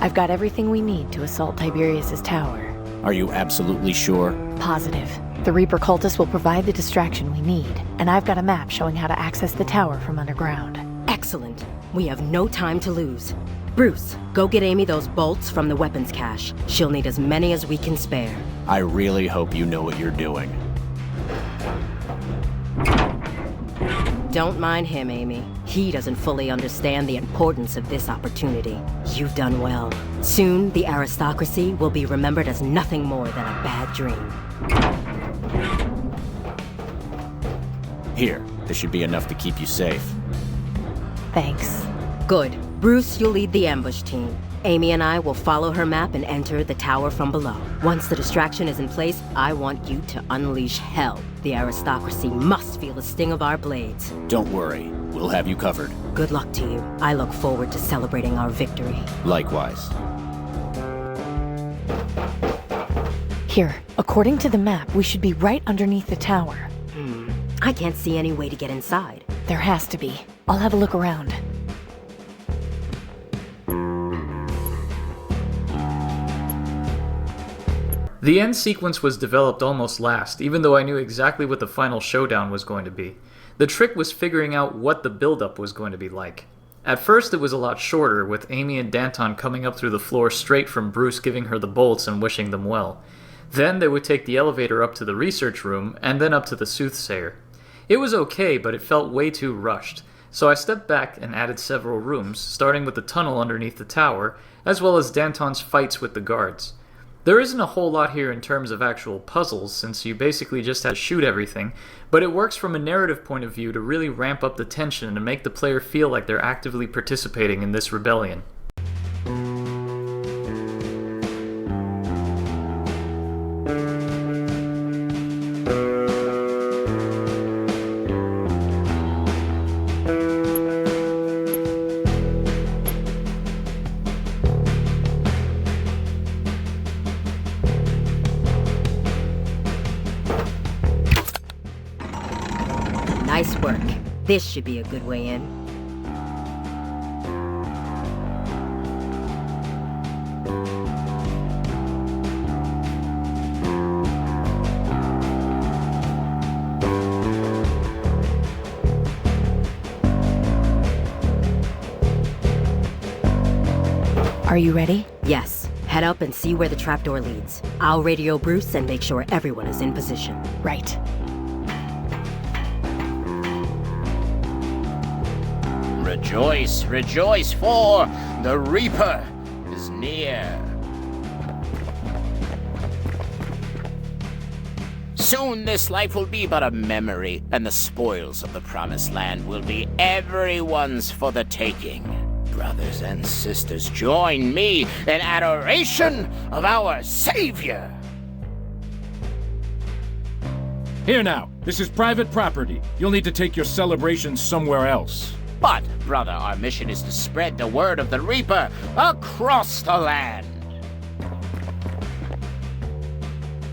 I've got everything we need to assault Tiberius's tower. Are you absolutely sure? Positive. The Reaper cultists will provide the distraction we need, and I've got a map showing how to access the tower from underground. Excellent. We have no time to lose. Bruce, go get Amy those bolts from the weapons cache. She'll need as many as we can spare. I really hope you know what you're doing. Don't mind him, Amy. He doesn't fully understand the importance of this opportunity. You've done well. Soon, the aristocracy will be remembered as nothing more than a bad dream. Here, this should be enough to keep you safe. Thanks. Good. Bruce, you'll lead the ambush team. Amy and I will follow her map and enter the tower from below. Once the distraction is in place, I want you to unleash hell. The aristocracy must feel the sting of our blades. Don't worry, we'll have you covered. Good luck to you. I look forward to celebrating our victory. Likewise. Here, according to the map, we should be right underneath the tower. I can't see any way to get inside. There has to be. I'll have a look around. The end sequence was developed almost last, even though I knew exactly what the final showdown was going to be. The trick was figuring out what the build-up was going to be like. At first it was a lot shorter, with Amy and Danton coming up through the floor straight from Bruce giving her the bolts and wishing them well. Then they would take the elevator up to the research room, and then up to the soothsayer. It was okay, but it felt way too rushed, so I stepped back and added several rooms, starting with the tunnel underneath the tower, as well as Danton's fights with the guards. There isn't a whole lot here in terms of actual puzzles, since you basically just have to shoot everything, but it works from a narrative point of view to really ramp up the tension and make the player feel like they're actively participating in this rebellion. Nice work. This should be a good way in. Are you ready? Yes. Head up and see where the trapdoor leads. I'll radio Bruce and make sure everyone is in position. Right. Rejoice, rejoice, for the Reaper is near. Soon this life will be but a memory, and the spoils of the Promised Land will be everyone's for the taking. Brothers and sisters, join me in adoration of our Savior. Here now, this is private property. You'll need to take your celebrations somewhere else. But, brother, our mission is to spread the word of the Reaper across the land.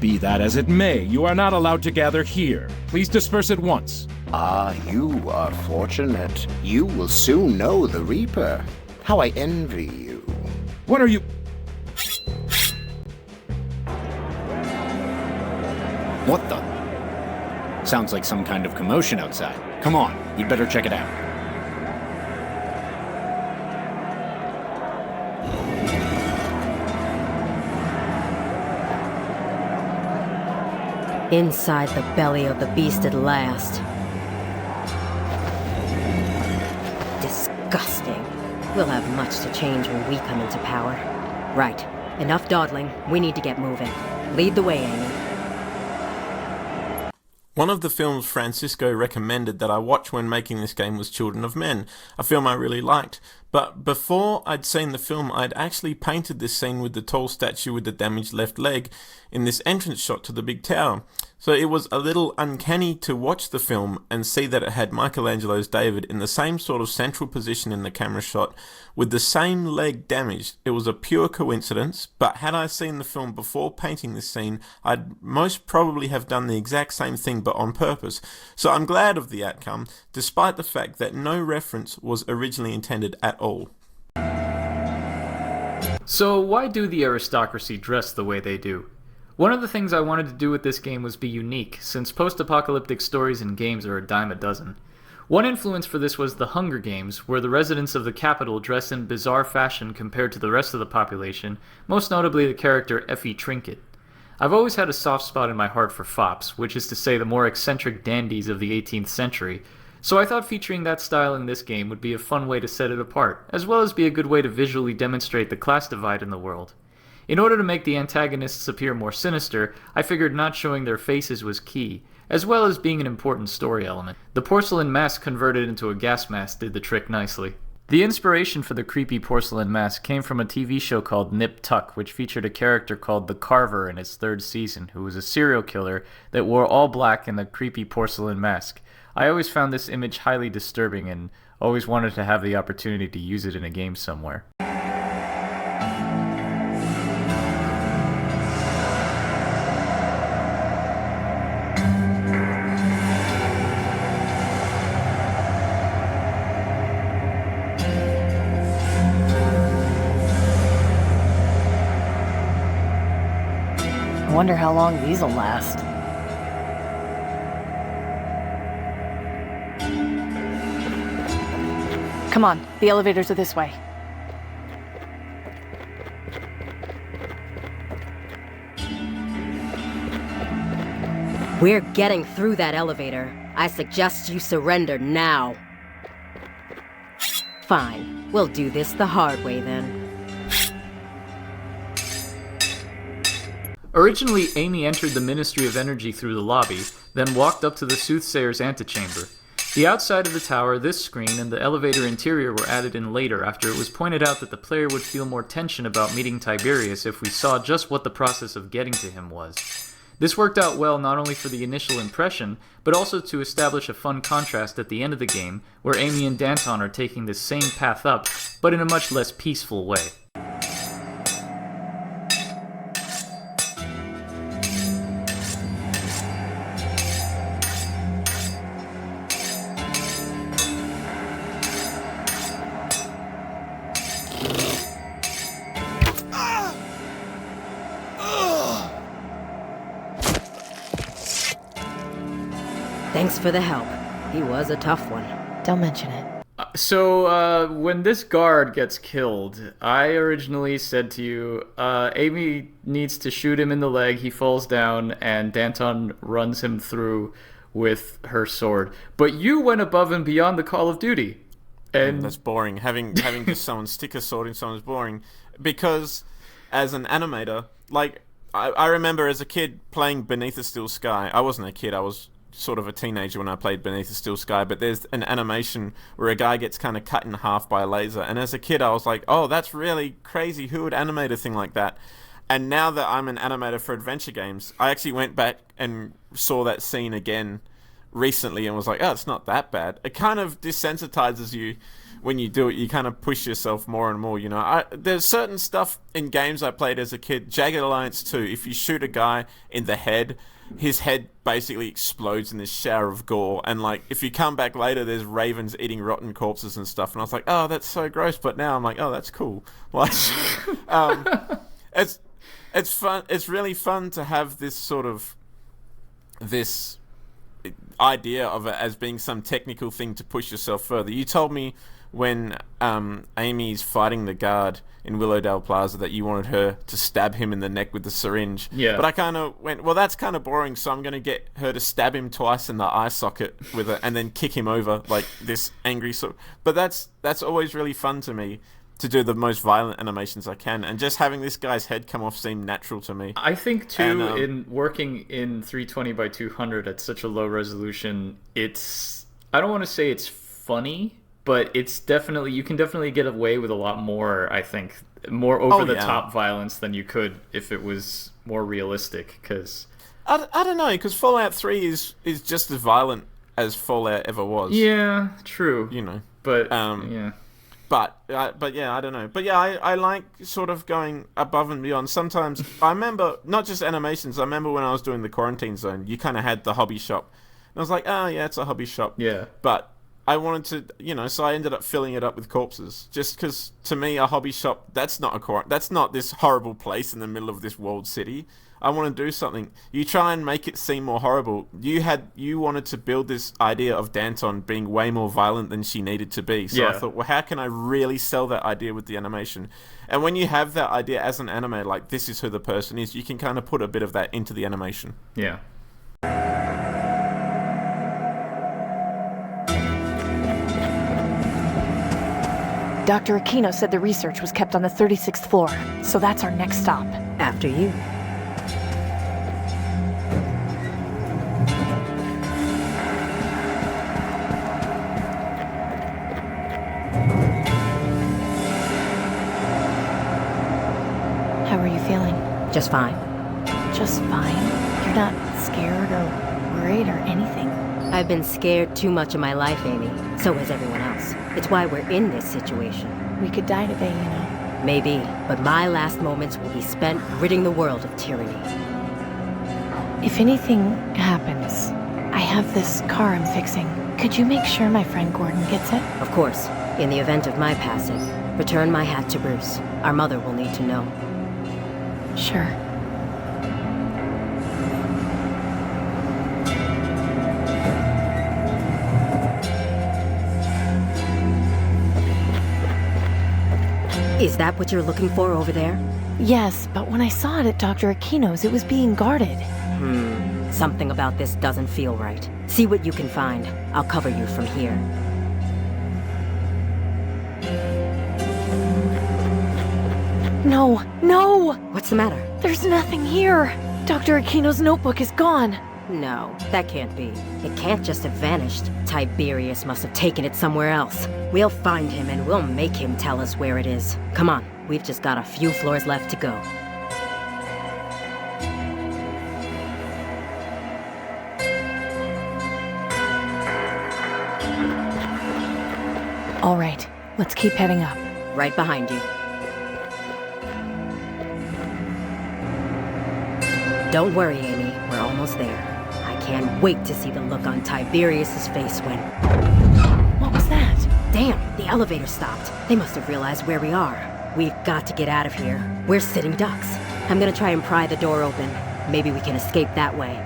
Be that as it may, you are not allowed to gather here. Please disperse at once. Ah, you are fortunate. You will soon know the Reaper. How I envy you. What are you... What the? Sounds like some kind of commotion outside. Come on, you'd better check it out. Inside the belly of the beast at last. Disgusting. We'll have much to change when we come into power. Right. Enough dawdling. We need to get moving. Lead the way, Amy. One of the films Francisco recommended that I watch when making this game was Children of Men, a film I really liked, But before I'd seen the film, I'd actually painted this scene with the tall statue with the damaged left leg in this entrance shot to the big tower. So it was a little uncanny to watch the film and see that it had Michelangelo's David in the same sort of central position in the camera shot with the same leg damaged. It was a pure coincidence, but had I seen the film before painting this scene, I'd most probably have done the exact same thing but on purpose. So I'm glad of the outcome, despite the fact that no reference was originally intended at all. So why do the aristocracy dress the way they do? One of the things I wanted to do with this game was be unique, since post-apocalyptic stories and games are a dime a dozen. One influence for this was the Hunger Games, where the residents of the capital dress in bizarre fashion compared to the rest of the population, most notably the character Effie Trinket. I've always had a soft spot in my heart for fops, which is to say the more eccentric dandies of the 18th century, so I thought featuring that style in this game would be a fun way to set it apart, as well as be a good way to visually demonstrate the class divide in the world. In order to make the antagonists appear more sinister, I figured not showing their faces was key, as well as being an important story element. The porcelain mask converted into a gas mask did the trick nicely. The inspiration for the creepy porcelain mask came from a TV show called Nip Tuck, which featured a character called the Carver in its third season, who was a serial killer that wore all black in the creepy porcelain mask. I always found this image highly disturbing and always wanted to have the opportunity to use it in a game somewhere. I wonder how long these'll last. Come on, the elevators are this way. We're getting through that elevator. I suggest you surrender now. Fine. We'll do this the hard way then. Originally, Amy entered the Ministry of Energy through the lobby, then walked up to the Soothsayer's antechamber. The outside of the tower, this screen, and the elevator interior were added in later after it was pointed out that the player would feel more tension about meeting Tiberius if we saw just what the process of getting to him was. This worked out well not only for the initial impression, but also to establish a fun contrast at the end of the game, where Amy and Danton are taking the same path up, but in a much less peaceful way. Thanks for the help. He was a tough one. Don't mention it. So, when this guard gets killed, I originally said to you, Amy needs to shoot him in the leg, he falls down, and Danton runs him through with her sword. But you went above and beyond the Call of Duty. And that's boring. Having just someone stick a sword in someone's boring. Because, as an animator, like, I remember as a kid playing Beneath a Steel Sky. I wasn't a kid, I was sort of a teenager when I played Beneath the Steel Sky, but there's an animation where a guy gets kind of cut in half by a laser, and as a kid I was like, oh, that's really crazy, who would animate a thing like that? And now that I'm an animator for adventure games, I actually went back and saw that scene again recently and was like, oh, it's not that bad. It kind of desensitizes you when you do it. You kind of push yourself more and more, you know. There's certain stuff in games I played as a kid, Jagged Alliance 2, if you shoot a guy in the head, his head basically explodes in this shower of gore, and like if you come back later there's ravens eating rotten corpses and stuff, and I was like, oh, that's so gross, but now I'm like, oh, that's cool. Like it's fun, it's really fun to have this sort of this idea of it as being some technical thing to push yourself further. You told me when Amy's fighting the guard in Willowdale Plaza that you wanted her to stab him in the neck with the syringe. Yeah. But I kind of went, well, that's kind of boring, so I'm going to get her to stab him twice in the eye socket with it and then kick him over like this angry sort. But that's always really fun to me, to do the most violent animations I can, and just having this guy's head come off seemed natural to me. I think too, in working in 320 by 200 at such a low resolution, I don't want to say it's funny, but it's definitely, you can definitely get away with a lot more, I think, more over-the-top violence than you could if it was more realistic, because... I don't know, because Fallout 3 is just as violent as Fallout ever was. Yeah, true. You know. But, yeah. But yeah, I don't know. But yeah, I like sort of going above and beyond. Sometimes, I remember, not just animations, I remember when I was doing the Quarantine Zone, you kind of had the hobby shop. And I was like, oh yeah, it's a hobby shop. Yeah. But I wanted to, so I ended up filling it up with corpses. Just because, to me, a hobby shop, that's not this horrible place in the middle of this walled city. I want to do something. You try and make it seem more horrible. You wanted to build this idea of Danton being way more violent than she needed to be. So I thought, well, how can I really sell that idea with the animation? And when you have that idea as an anime, like this is who the person is, you can kind of put a bit of that into the animation. Yeah. Dr. Aquino said the research was kept on the 36th floor, so that's our next stop. After you. How are you feeling? Just fine. Just fine? You're not scared or worried or anything? I've been scared too much of my life, Amy. So has everyone else. It's why we're in this situation. We could die today, you know. Maybe, but my last moments will be spent ridding the world of tyranny. If anything happens, I have this car I'm fixing. Could you make sure my friend Gordon gets it? Of course. In the event of my passing, return my hat to Bruce. Our mother will need to know. Sure. Is that what you're looking for over there? Yes, but when I saw it at Dr. Aquino's, it was being guarded. Something about this doesn't feel right. See what you can find. I'll cover you from here. No, no! What's the matter? There's nothing here! Dr. Aquino's notebook is gone. No, that can't be. It can't just have vanished. Tiberius must have taken it somewhere else. We'll find him and we'll make him tell us where it is. Come on, we've just got a few floors left to go. All right, let's keep heading up. Right behind you. Don't worry, Amy. We're almost there. I can't wait to see the look on Tiberius's face when... What was that? Damn, the elevator stopped. They must have realized where we are. We've got to get out of here. We're sitting ducks. I'm gonna try and pry the door open. Maybe we can escape that way.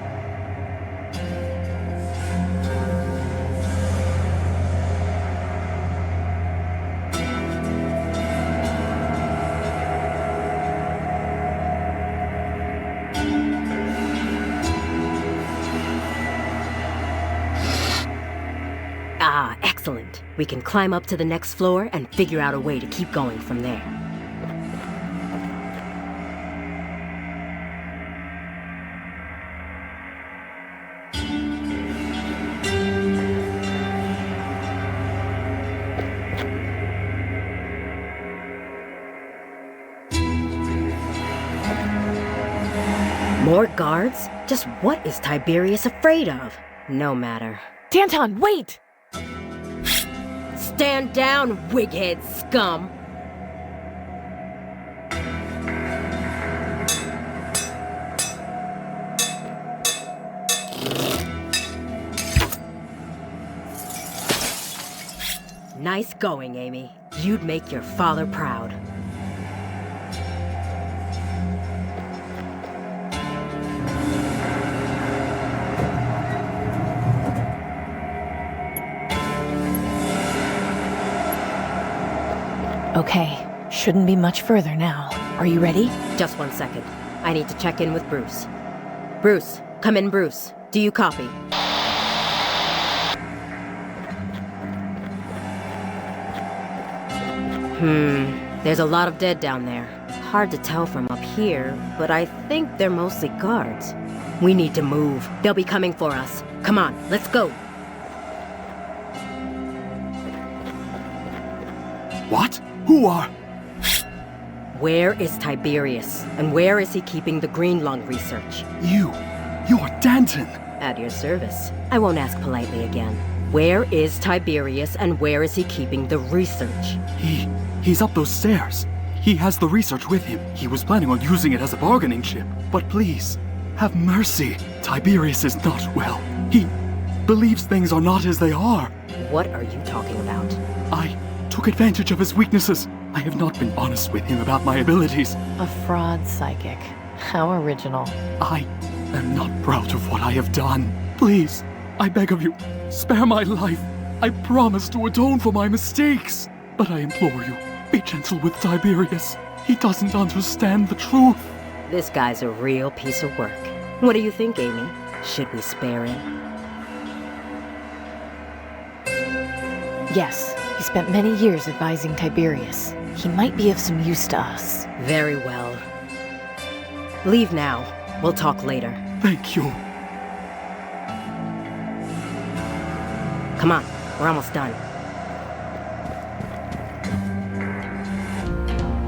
Ah, excellent. We can climb up to the next floor and figure out a way to keep going from there. More guards? Just what is Tiberius afraid of? No matter. Danton, wait! Stand down, wighead scum! Nice going, Amy. You'd make your father proud. Okay, shouldn't be much further now. Are you ready? Just 1 second. I need to check in with Bruce. Bruce, come in, Bruce. Do you copy? There's a lot of dead down there. Hard to tell from up here, but I think they're mostly guards. We need to move. They'll be coming for us. Come on, let's go. What? Who are... Where is Tiberius? And where is he keeping the green lung research? You're Danton. At your service. I won't ask politely again. Where is Tiberius and where is he keeping the research? He's up those stairs. He has the research with him. He was planning on using it as a bargaining chip. But please, have mercy. Tiberius is not well. He believes things are not as they are. What are you talking about? I took advantage of his weaknesses. I have not been honest with him about my abilities. A fraud psychic. How original. I am not proud of what I have done. Please, I beg of you, spare my life. I promise to atone for my mistakes. But I implore you, be gentle with Tiberius. He doesn't understand the truth. This guy's a real piece of work. What do you think, Amy? Should we spare him? Yes, he spent many years advising Tiberius. He might be of some use to us. Very well. Leave now. We'll talk later. Thank you. Come on, we're almost done.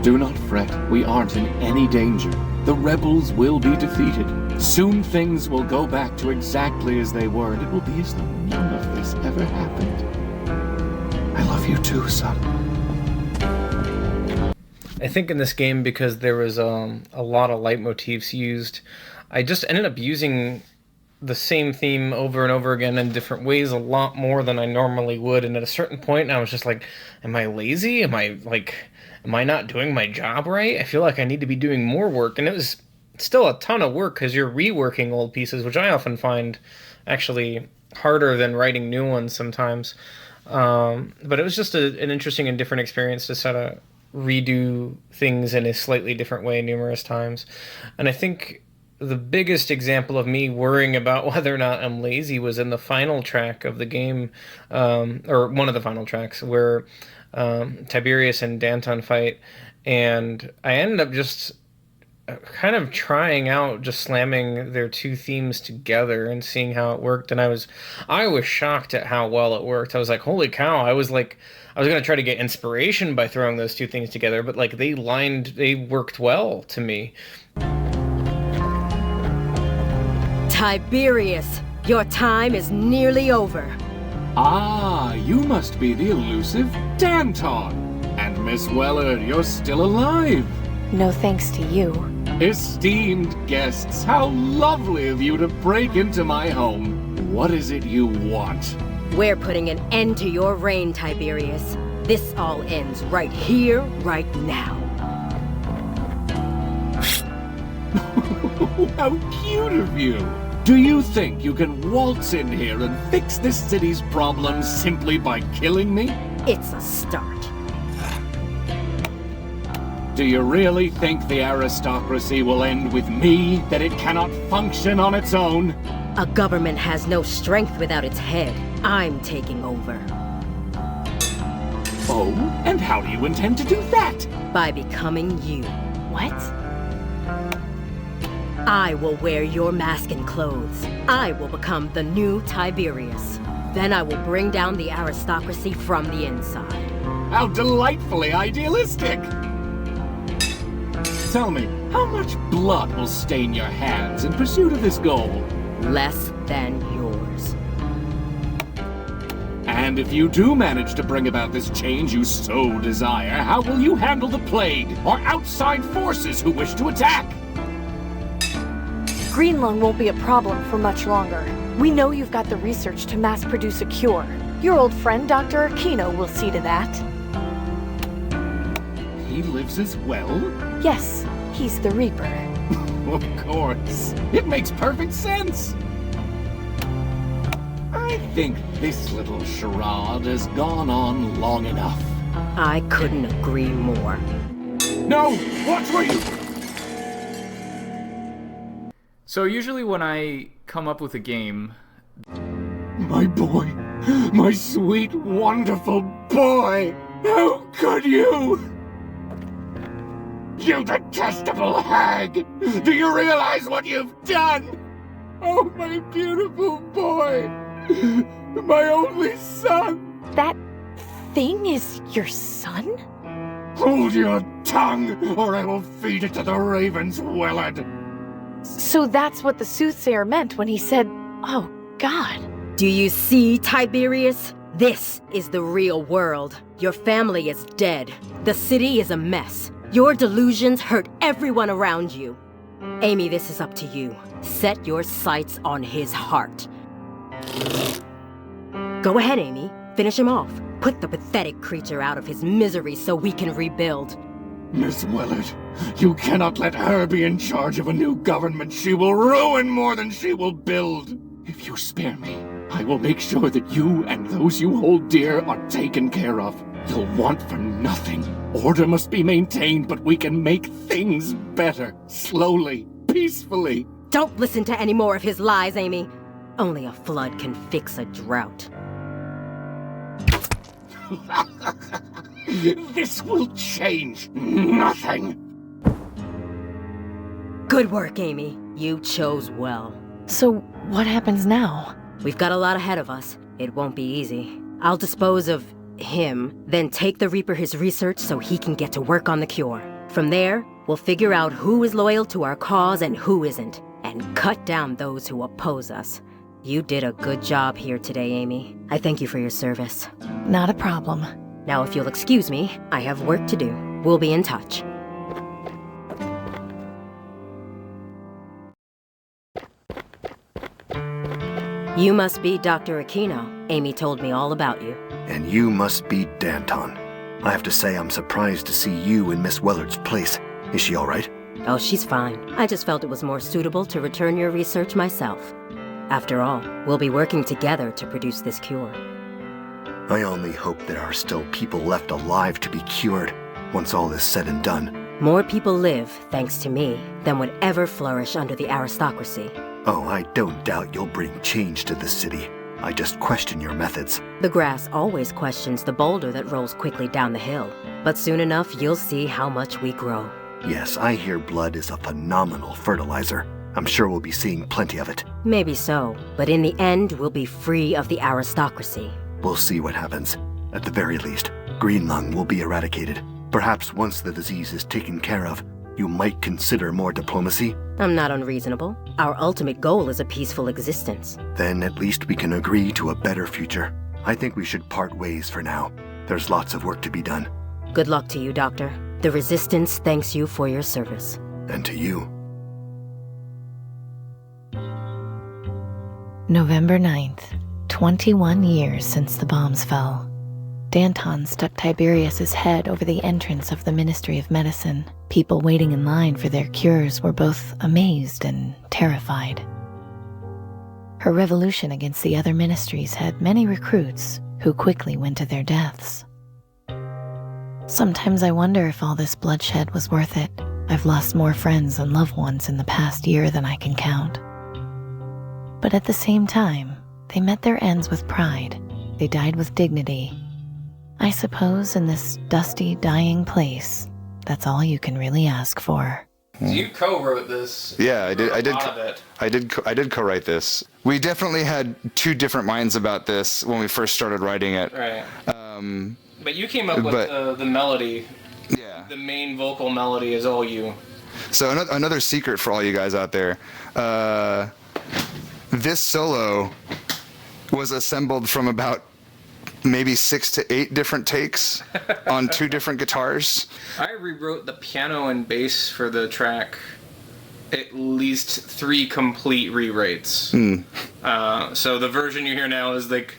Do not fret, we aren't in any danger. The rebels will be defeated. Soon things will go back to exactly as they were, and it will be as though none of this ever happened. I love you too, son. I think in this game, because there was a lot of leitmotifs used, I just ended up using the same theme over and over again in different ways a lot more than I normally would. And at a certain point, I was just like, am I lazy? Am I not doing my job right? I feel like I need to be doing more work. And it was still a ton of work because you're reworking old pieces, which I often find actually harder than writing new ones sometimes. But it was just an interesting and different experience to sort of redo things in a slightly different way numerous times. And I think the biggest example of me worrying about whether or not I'm lazy was in the final track of the game, or one of the final tracks, where Tiberius and Danton fight, and I ended up just kind of trying out just slamming their two themes together and seeing how it worked, and I was shocked at how well it worked. I was like, holy cow. I was going to try to get inspiration by throwing those two things together, but like they worked well to me. Tiberius, your time is nearly over. Ah, you must be the elusive Danton. And Miss Weller, you're still alive. No thanks to you. Esteemed guests, how lovely of you to break into my home. What is it you want? We're putting an end to your reign, Tiberius. This all ends right here, right now. How cute of you! Do you think you can waltz in here and fix this city's problems simply by killing me? It's a start. Do you really think the aristocracy will end with me, that it cannot function on its own? A government has no strength without its head. I'm taking over. Oh, and how do you intend to do that? By becoming you. What? I will wear your mask and clothes. I will become the new Tiberius. Then I will bring down the aristocracy from the inside. How delightfully idealistic! Tell me, how much blood will stain your hands in pursuit of this goal? Less than yours. And if you do manage to bring about this change you so desire, how will you handle the plague or outside forces who wish to attack? Green lung won't be a problem for much longer. We know you've got the research to mass produce a cure. Your old friend, Dr. Aquino, will see to that. He lives as well? Yes, he's the Reaper. Of course. It makes perfect sense. I think this little charade has gone on long enough. I couldn't agree more. No! Watch where you... So usually when I come up with a game... My boy! My sweet, wonderful boy! How could you? You detestable hag! Do you realize what you've done? Oh, my beautiful boy! My only son! That thing is your son? Hold your tongue, or I will feed it to the ravens, Willard. So that's what the soothsayer meant when he said, "Oh, God." Do you see, Tiberius? This is the real world. Your family is dead. The city is a mess. Your delusions hurt everyone around you. Amy, this is up to you. Set your sights on his heart. Go ahead, Amy. Finish him off. Put the pathetic creature out of his misery so we can rebuild. Miss Willard, you cannot let her be in charge of a new government. She will ruin more than she will build. If you spare me, I will make sure that you and those you hold dear are taken care of. You'll want for nothing. Order must be maintained, but we can make things better. Slowly, peacefully. Don't listen to any more of his lies, Amy. Only a flood can fix a drought. This will change nothing. Good work, Amy. You chose well. So, what happens now? We've got a lot ahead of us. It won't be easy. I'll dispose of him, then take the Reaper his research so he can get to work on the cure. From there, we'll figure out who is loyal to our cause and who isn't, and cut down those who oppose us. You did a good job here today, Amy. I thank you for your service. Not a problem. Now, if you'll excuse me, I have work to do. We'll be in touch. You must be Dr. Aquino. Amy told me all about you. And you must be Danton. I have to say I'm surprised to see you in Miss Willard's place. Is she all right? Oh, she's fine. I just felt it was more suitable to return your research myself. After all, we'll be working together to produce this cure. I only hope there are still people left alive to be cured once all is said and done. More people live, thanks to me, than would ever flourish under the aristocracy. Oh, I don't doubt you'll bring change to the city. I just question your methods. The grass always questions the boulder that rolls quickly down the hill. But soon enough, you'll see how much we grow. Yes, I hear blood is a phenomenal fertilizer. I'm sure we'll be seeing plenty of it. Maybe so, but in the end, we'll be free of the aristocracy. We'll see what happens. At the very least, green lung will be eradicated. Perhaps once the disease is taken care of, you might consider more diplomacy. I'm not unreasonable. Our ultimate goal is a peaceful existence. Then at least we can agree to a better future. I think we should part ways for now. There's lots of work to be done. Good luck to you, Doctor. The Resistance thanks you for your service. And to you. November 9th, 21 years since the bombs fell. Danton stuck Tiberius's head over the entrance of the Ministry of Medicine. People waiting in line for their cures were both amazed and terrified. Her revolution against the other ministries had many recruits who quickly went to their deaths. Sometimes I wonder if all this bloodshed was worth it. I've lost more friends and loved ones in the past year than I can count. But at the same time, they met their ends with pride. They died with dignity. I suppose in this dusty, dying place, that's all you can really ask for. You co-wrote this. Yeah, I did. I did co-write this. We definitely had two different minds about this when we first started writing it. Right. But you came up with the melody. Yeah. The main vocal melody is all you. So another secret for all you guys out there. This solo was assembled from about maybe 6 to 8 different takes on 2 different guitars. I rewrote the piano and bass for the track at least 3 complete rewrites. So the version you hear now is like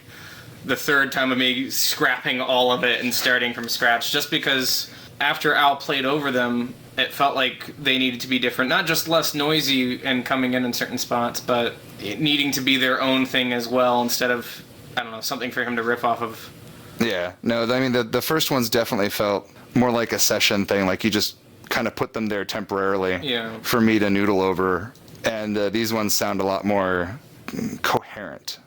the third time of me scrapping all of it and starting from scratch, just because after Al played over them, it felt like they needed to be different. Not just less noisy and coming in certain spots, but it needing to be their own thing as well, instead of, I don't know, something for him to riff off of. Yeah, no, I mean, the first ones definitely felt more like a session thing, like you just kind of put them there temporarily for me to noodle over. And these ones sound a lot more coherent.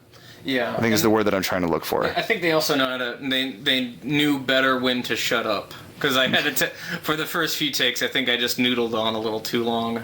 Yeah. I think is the word that I'm trying to look for. I think they also know how to, they knew better when to shut up. Because I had to, for the first few takes, I think I just noodled on a little too long.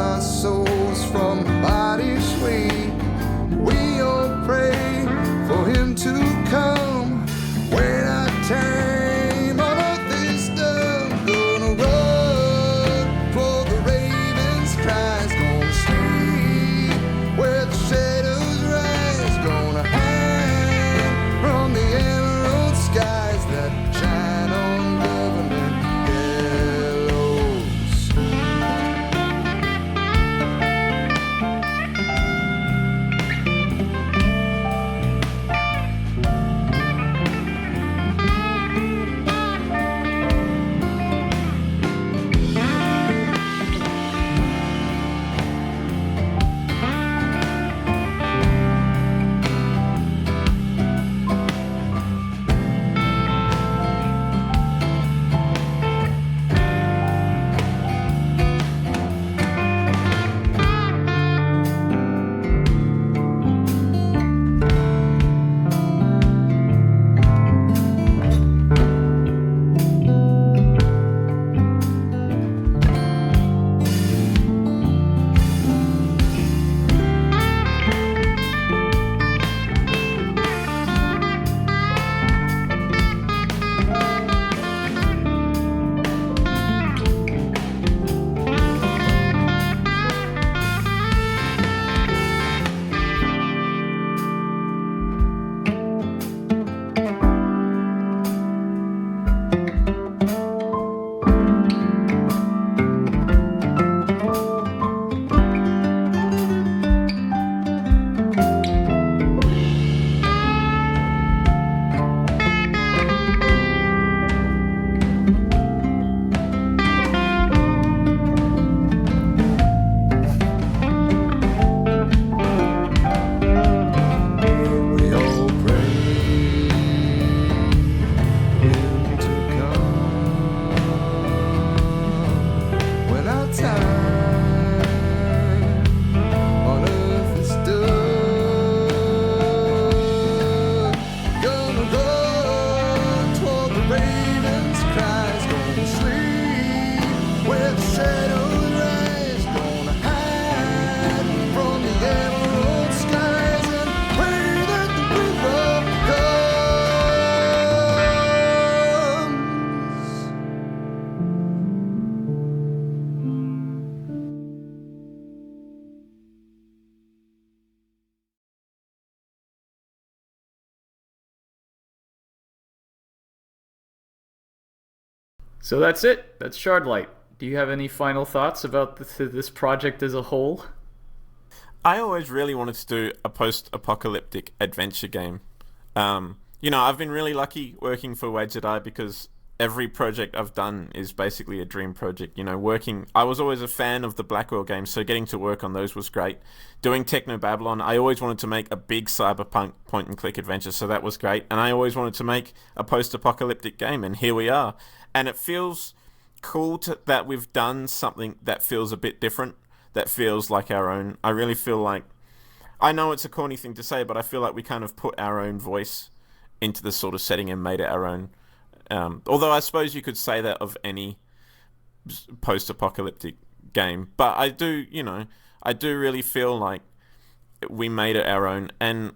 our souls from the body's weight. We all pray for him to come. When our time on earth is done, gonna run for the raven's cries, gonna sleep where the shadows rise, gonna hide from the emerald skies that shine on government gallows. So that's it. That's Shardlight. Do you have any final thoughts about this project as a whole? I always really wanted to do a post-apocalyptic adventure game. I've been really lucky working for Wajidai because every project I've done is basically a dream project. I was always a fan of the Blackwell games, so getting to work on those was great. Doing Techno Babylon, I always wanted to make a big cyberpunk point-and-click adventure, so that was great. And I always wanted to make a post-apocalyptic game, and here we are. And it feels cool that we've done something that feels a bit different, that feels like our own. I really feel like, I know it's a corny thing to say, but I feel like we kind of put our own voice into the sort of setting and made it our own. Although I suppose you could say that of any post-apocalyptic game. But I do really feel like we made it our own. And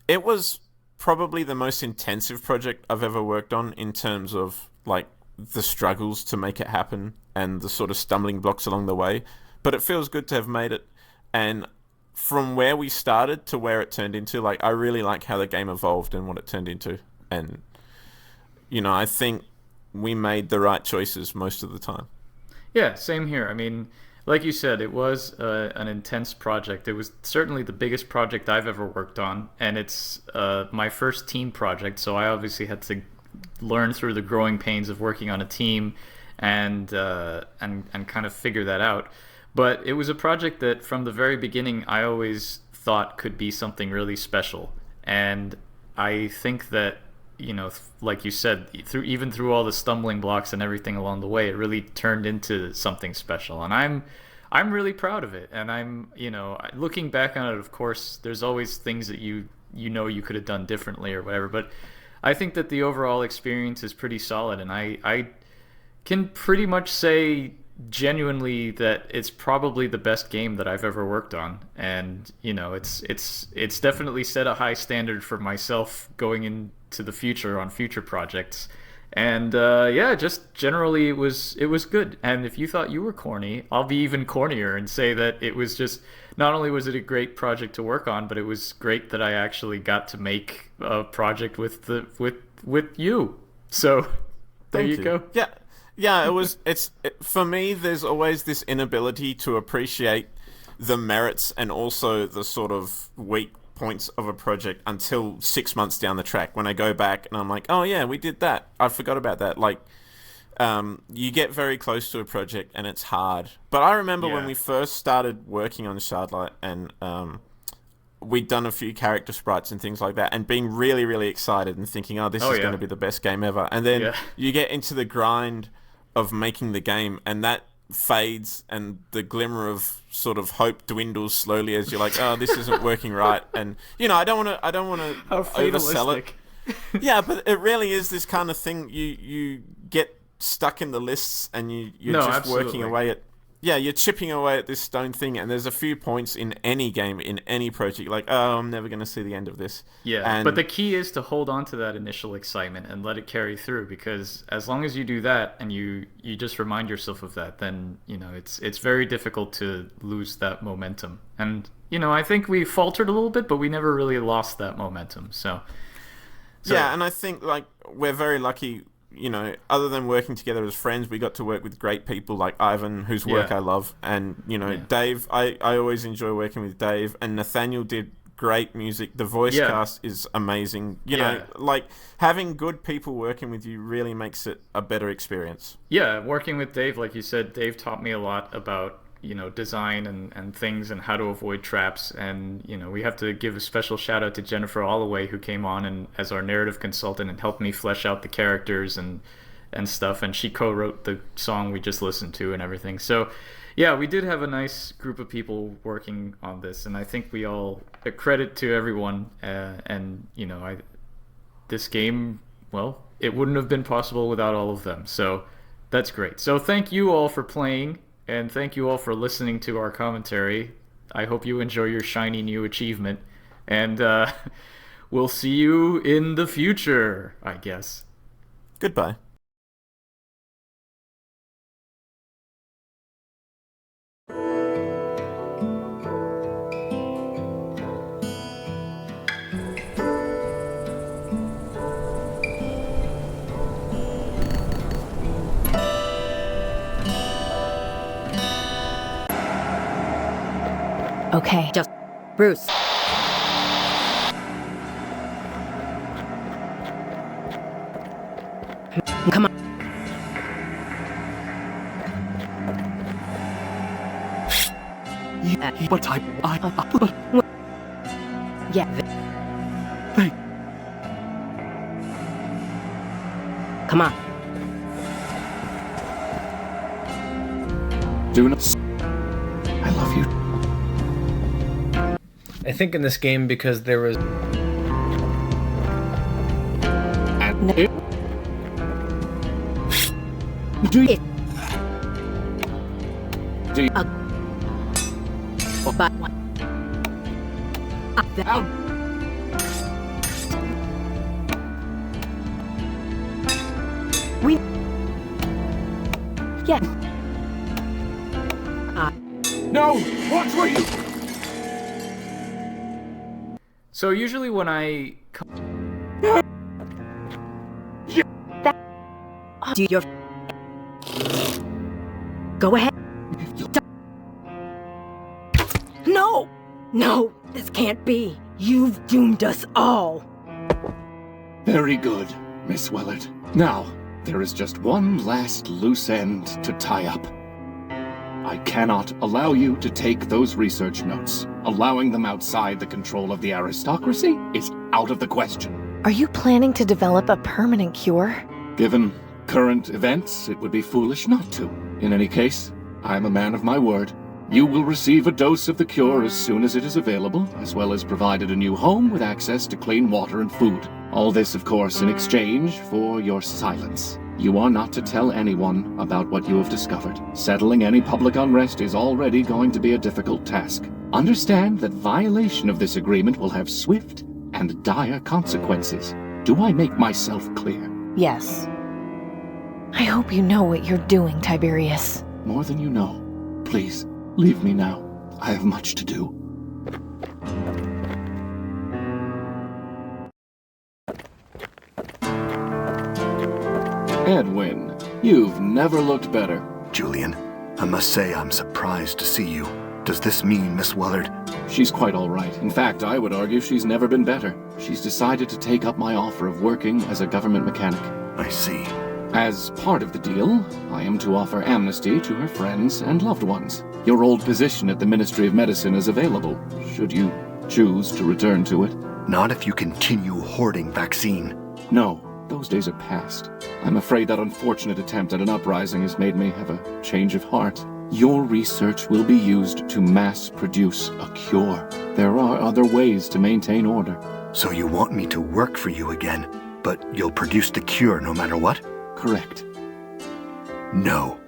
it was probably the most intensive project I've ever worked on in terms of like the struggles to make it happen and the sort of stumbling blocks along the way. But it feels good to have made it. And from where we started to where it turned into, like, I really like how the game evolved and what it turned into. And, I think we made the right choices most of the time. Yeah, same here. I mean, like you said, it was an intense project. It was certainly the biggest project I've ever worked on, and it's my first team project, so I obviously had to learn through the growing pains of working on a team and kind of figure that out. But it was a project that from the very beginning I always thought could be something really special. And I think that, like you said, even through all the stumbling blocks and everything along the way, it really turned into something special. And I'm really proud of it. And I'm, looking back on it, of course, there's always things that you could have done differently or whatever. But I think that the overall experience is pretty solid. And I can pretty much say genuinely that it's probably the best game that I've ever worked on, and it's definitely set a high standard for myself going into the future on future projects. And yeah, just generally it was good. And if you thought you were corny, I'll be even cornier and say that it was just, not only was it a great project to work on, but it was great that I actually got to make a project with you. So there you go. Yeah, for me, there's always this inability to appreciate the merits and also the sort of weak points of a project until 6 months down the track, when I go back and I'm like, oh yeah, we did that. I forgot about that. Like, you get very close to a project and it's hard. But I remember when we first started working on Shardlight and we'd done a few character sprites and things like that, and being really, really excited and thinking, oh, this is going to be the best game ever. And then you get into the grind of making the game, and that fades, and the glimmer of sort of hope dwindles slowly as you're like, oh, this isn't working right. And I don't want to oversell it. Yeah, but it really is this kind of thing. You get stuck in the lists, and you're just working away at. Yeah, you're chipping away at this stone thing, and there's a few points in any game, in any project, like, oh, I'm never going to see the end of this. Yeah, but the key is to hold on to that initial excitement and let it carry through, because as long as you do that and you just remind yourself of that, then, it's very difficult to lose that momentum. And, I think we faltered a little bit, but we never really lost that momentum. So yeah, and I think, like, we're very lucky. Other than working together as friends, we got to work with great people like Ivan, whose work I love, and Dave. I always enjoy working with Dave, and Nathaniel did great music. The voice cast is amazing. Like, having good people working with you really makes it a better experience. Yeah, working with Dave, like you said, Dave taught me a lot about design and things and how to avoid traps. And we have to give a special shout out to Jennifer Holloway, who came on and as our narrative consultant and helped me flesh out the characters and stuff, and she co-wrote the song we just listened to and everything. So yeah, we did have a nice group of people working on this, and I think we all, a credit to everyone, and this game, well, it wouldn't have been possible without all of them. So that's great. So thank you all for playing. And thank you all for listening to our commentary. I hope you enjoy your shiny new achievement. And we'll see you in the future, I guess. Goodbye. Okay, just Bruce. Come on. Yeah, but yeah. Hey. Come on. Do not. I love you. I think in this game, because there was... Do you... But... We... Yeah. No! What were you... So usually when I... Do your... Go ahead. No! No! This can't be! You've doomed us all! Very good, Miss Willard. Now, there is just one last loose end to tie up. I cannot allow you to take those research notes. Allowing them outside the control of the aristocracy is out of the question. Are you planning to develop a permanent cure? Given current events, it would be foolish not to. In any case, I am a man of my word. You will receive a dose of the cure as soon as it is available, as well as provided a new home with access to clean water and food. All this, of course, in exchange for your silence. You are not to tell anyone about what you have discovered. Settling any public unrest is already going to be a difficult task. Understand that violation of this agreement will have swift and dire consequences. Do I make myself clear? Yes. I hope you know what you're doing, Tiberius. More than you know. Please, leave me now. I have much to do. Edwin, you've never looked better. Julian, I must say I'm surprised to see you. Does this mean Miss Wellard? She's quite all right. In fact, I would argue she's never been better. She's decided to take up my offer of working as a government mechanic. I see. As part of the deal, I am to offer amnesty to her friends and loved ones. Your old position at the Ministry of Medicine is available, should you choose to return to it. Not if you continue hoarding vaccine. No, those days are past. I'm afraid that unfortunate attempt at an uprising has made me have a change of heart. Your research will be used to mass produce a cure. There are other ways to maintain order. So you want me to work for you again, but you'll produce the cure no matter what? Correct. No.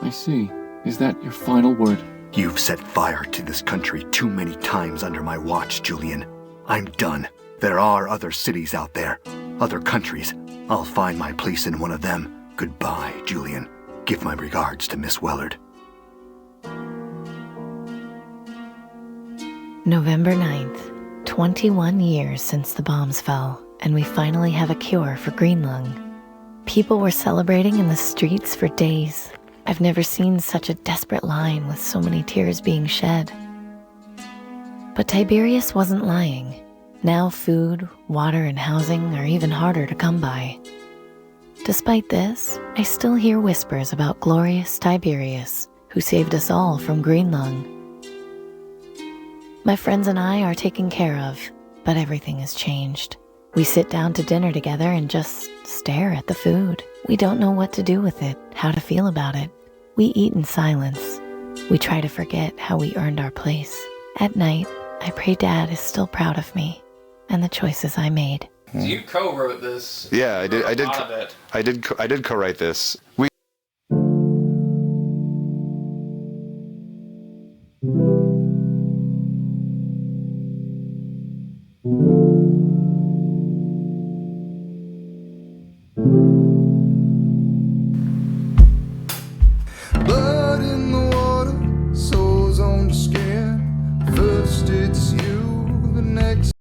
I see. Is that your final word? You've set fire to this country too many times under my watch, Julian. I'm done. There are other cities out there, other countries. I'll find my place in one of them. Goodbye, Julian. Give my regards to Miss Wellard. November 9th, 21 years since the bombs fell, and we finally have a cure for green lung. People were celebrating in the streets for days. I've never seen such a desperate line with so many tears being shed. But Tiberius wasn't lying. Now food, water, and housing are even harder to come by. Despite this, I still hear whispers about glorious Tiberius, who saved us all from green lung. My friends and I are taken care of, but everything has changed. We sit down to dinner together and just stare at the food. We don't know what to do with it, how to feel about it. We eat in silence. We try to forget how we earned our place. At night, I pray Dad is still proud of me and the choices I made. So you co-wrote this. Yeah, I did co-write this. Blood in the water, souls on the skin. First it's you, the next.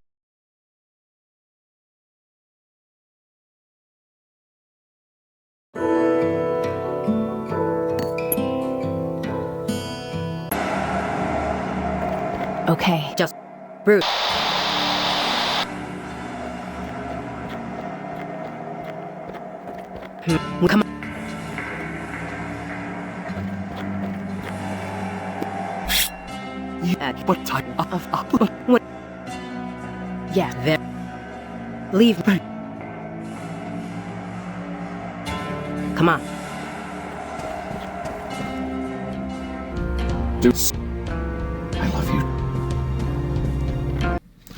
Okay. Just Bruce. Come on. What type of What? Yeah, there. Leave me. Come on. Deuce. I love you.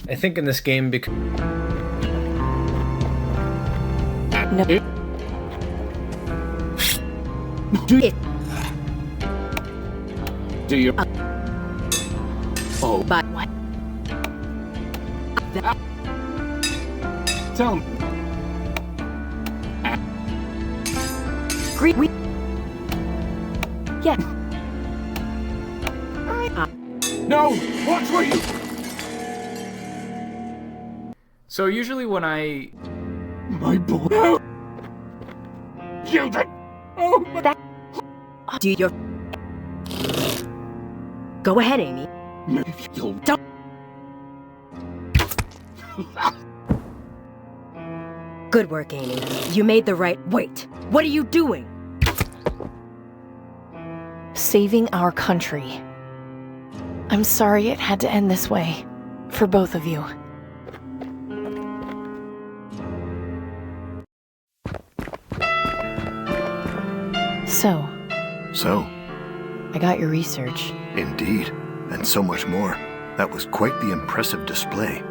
I think in this game, because No. Do it. Do you? Oh. But what? Tell me. We. Yeah. No! What were you? So usually when I... My boy. No! Children! Oh my... That... Do your... Go ahead, Amy. You'll... Don't... Good work, Amy. You made the right... Wait! What are you doing? Saving our country. I'm sorry it had to end this way. For both of you. So? I got your research. Indeed, and so much more. That was quite the impressive display.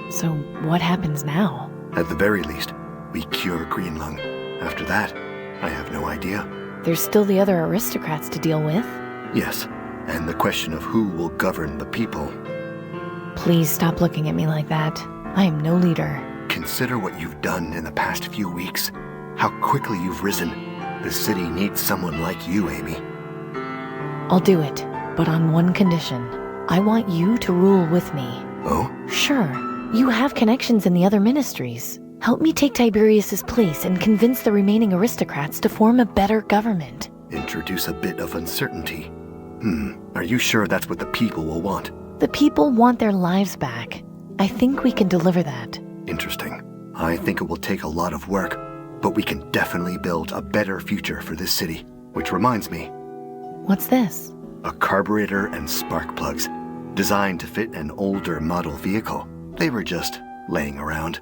So what happens now? At the very least, we cure green lung, After that, I have no idea. There's still the other aristocrats to deal with. Yes, and the question of who will govern the people. Please stop looking at me like that. I am no leader. Consider what you've done in the past few weeks. How quickly you've risen. The city needs someone like you, Amy. I'll do it, but on one condition. I want you to rule with me. Oh? Sure. You have connections in the other ministries. Help me take Tiberius's place and convince the remaining aristocrats to form a better government. Introduce a bit of uncertainty. Are you sure that's what the people will want? The people want their lives back. I think we can deliver that. Interesting. I think it will take a lot of work, but we can definitely build a better future for this city. Which reminds me. What's this? A carburetor and spark plugs, designed to fit an older model vehicle. They were just laying around.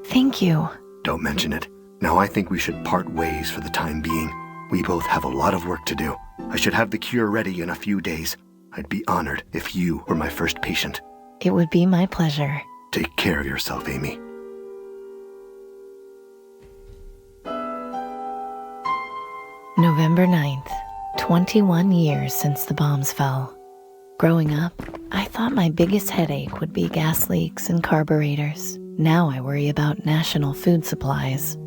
Thank you. Don't mention it. Now I think we should part ways for the time being. We both have a lot of work to do. I should have the cure ready in a few days. I'd be honored if you were my first patient. It would be my pleasure. Take care of yourself, Amy. November 9th, 21 years since the bombs fell. Growing up, I thought my biggest headache would be gas leaks and carburetors. Now I worry about national food supplies.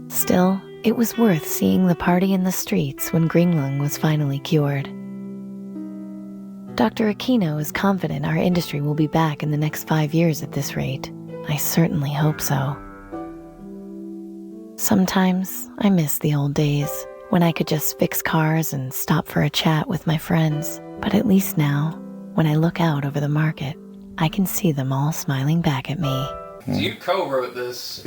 Still, it was worth seeing the party in the streets when Greenlung was finally cured. Dr. Aquino is confident our industry will be back in the next 5 years at this rate. I certainly hope so. Sometimes I miss the old days when I could just fix cars and stop for a chat with my friends. But at least now, when I look out over the market, I can see them all smiling back at me. So you co-wrote this.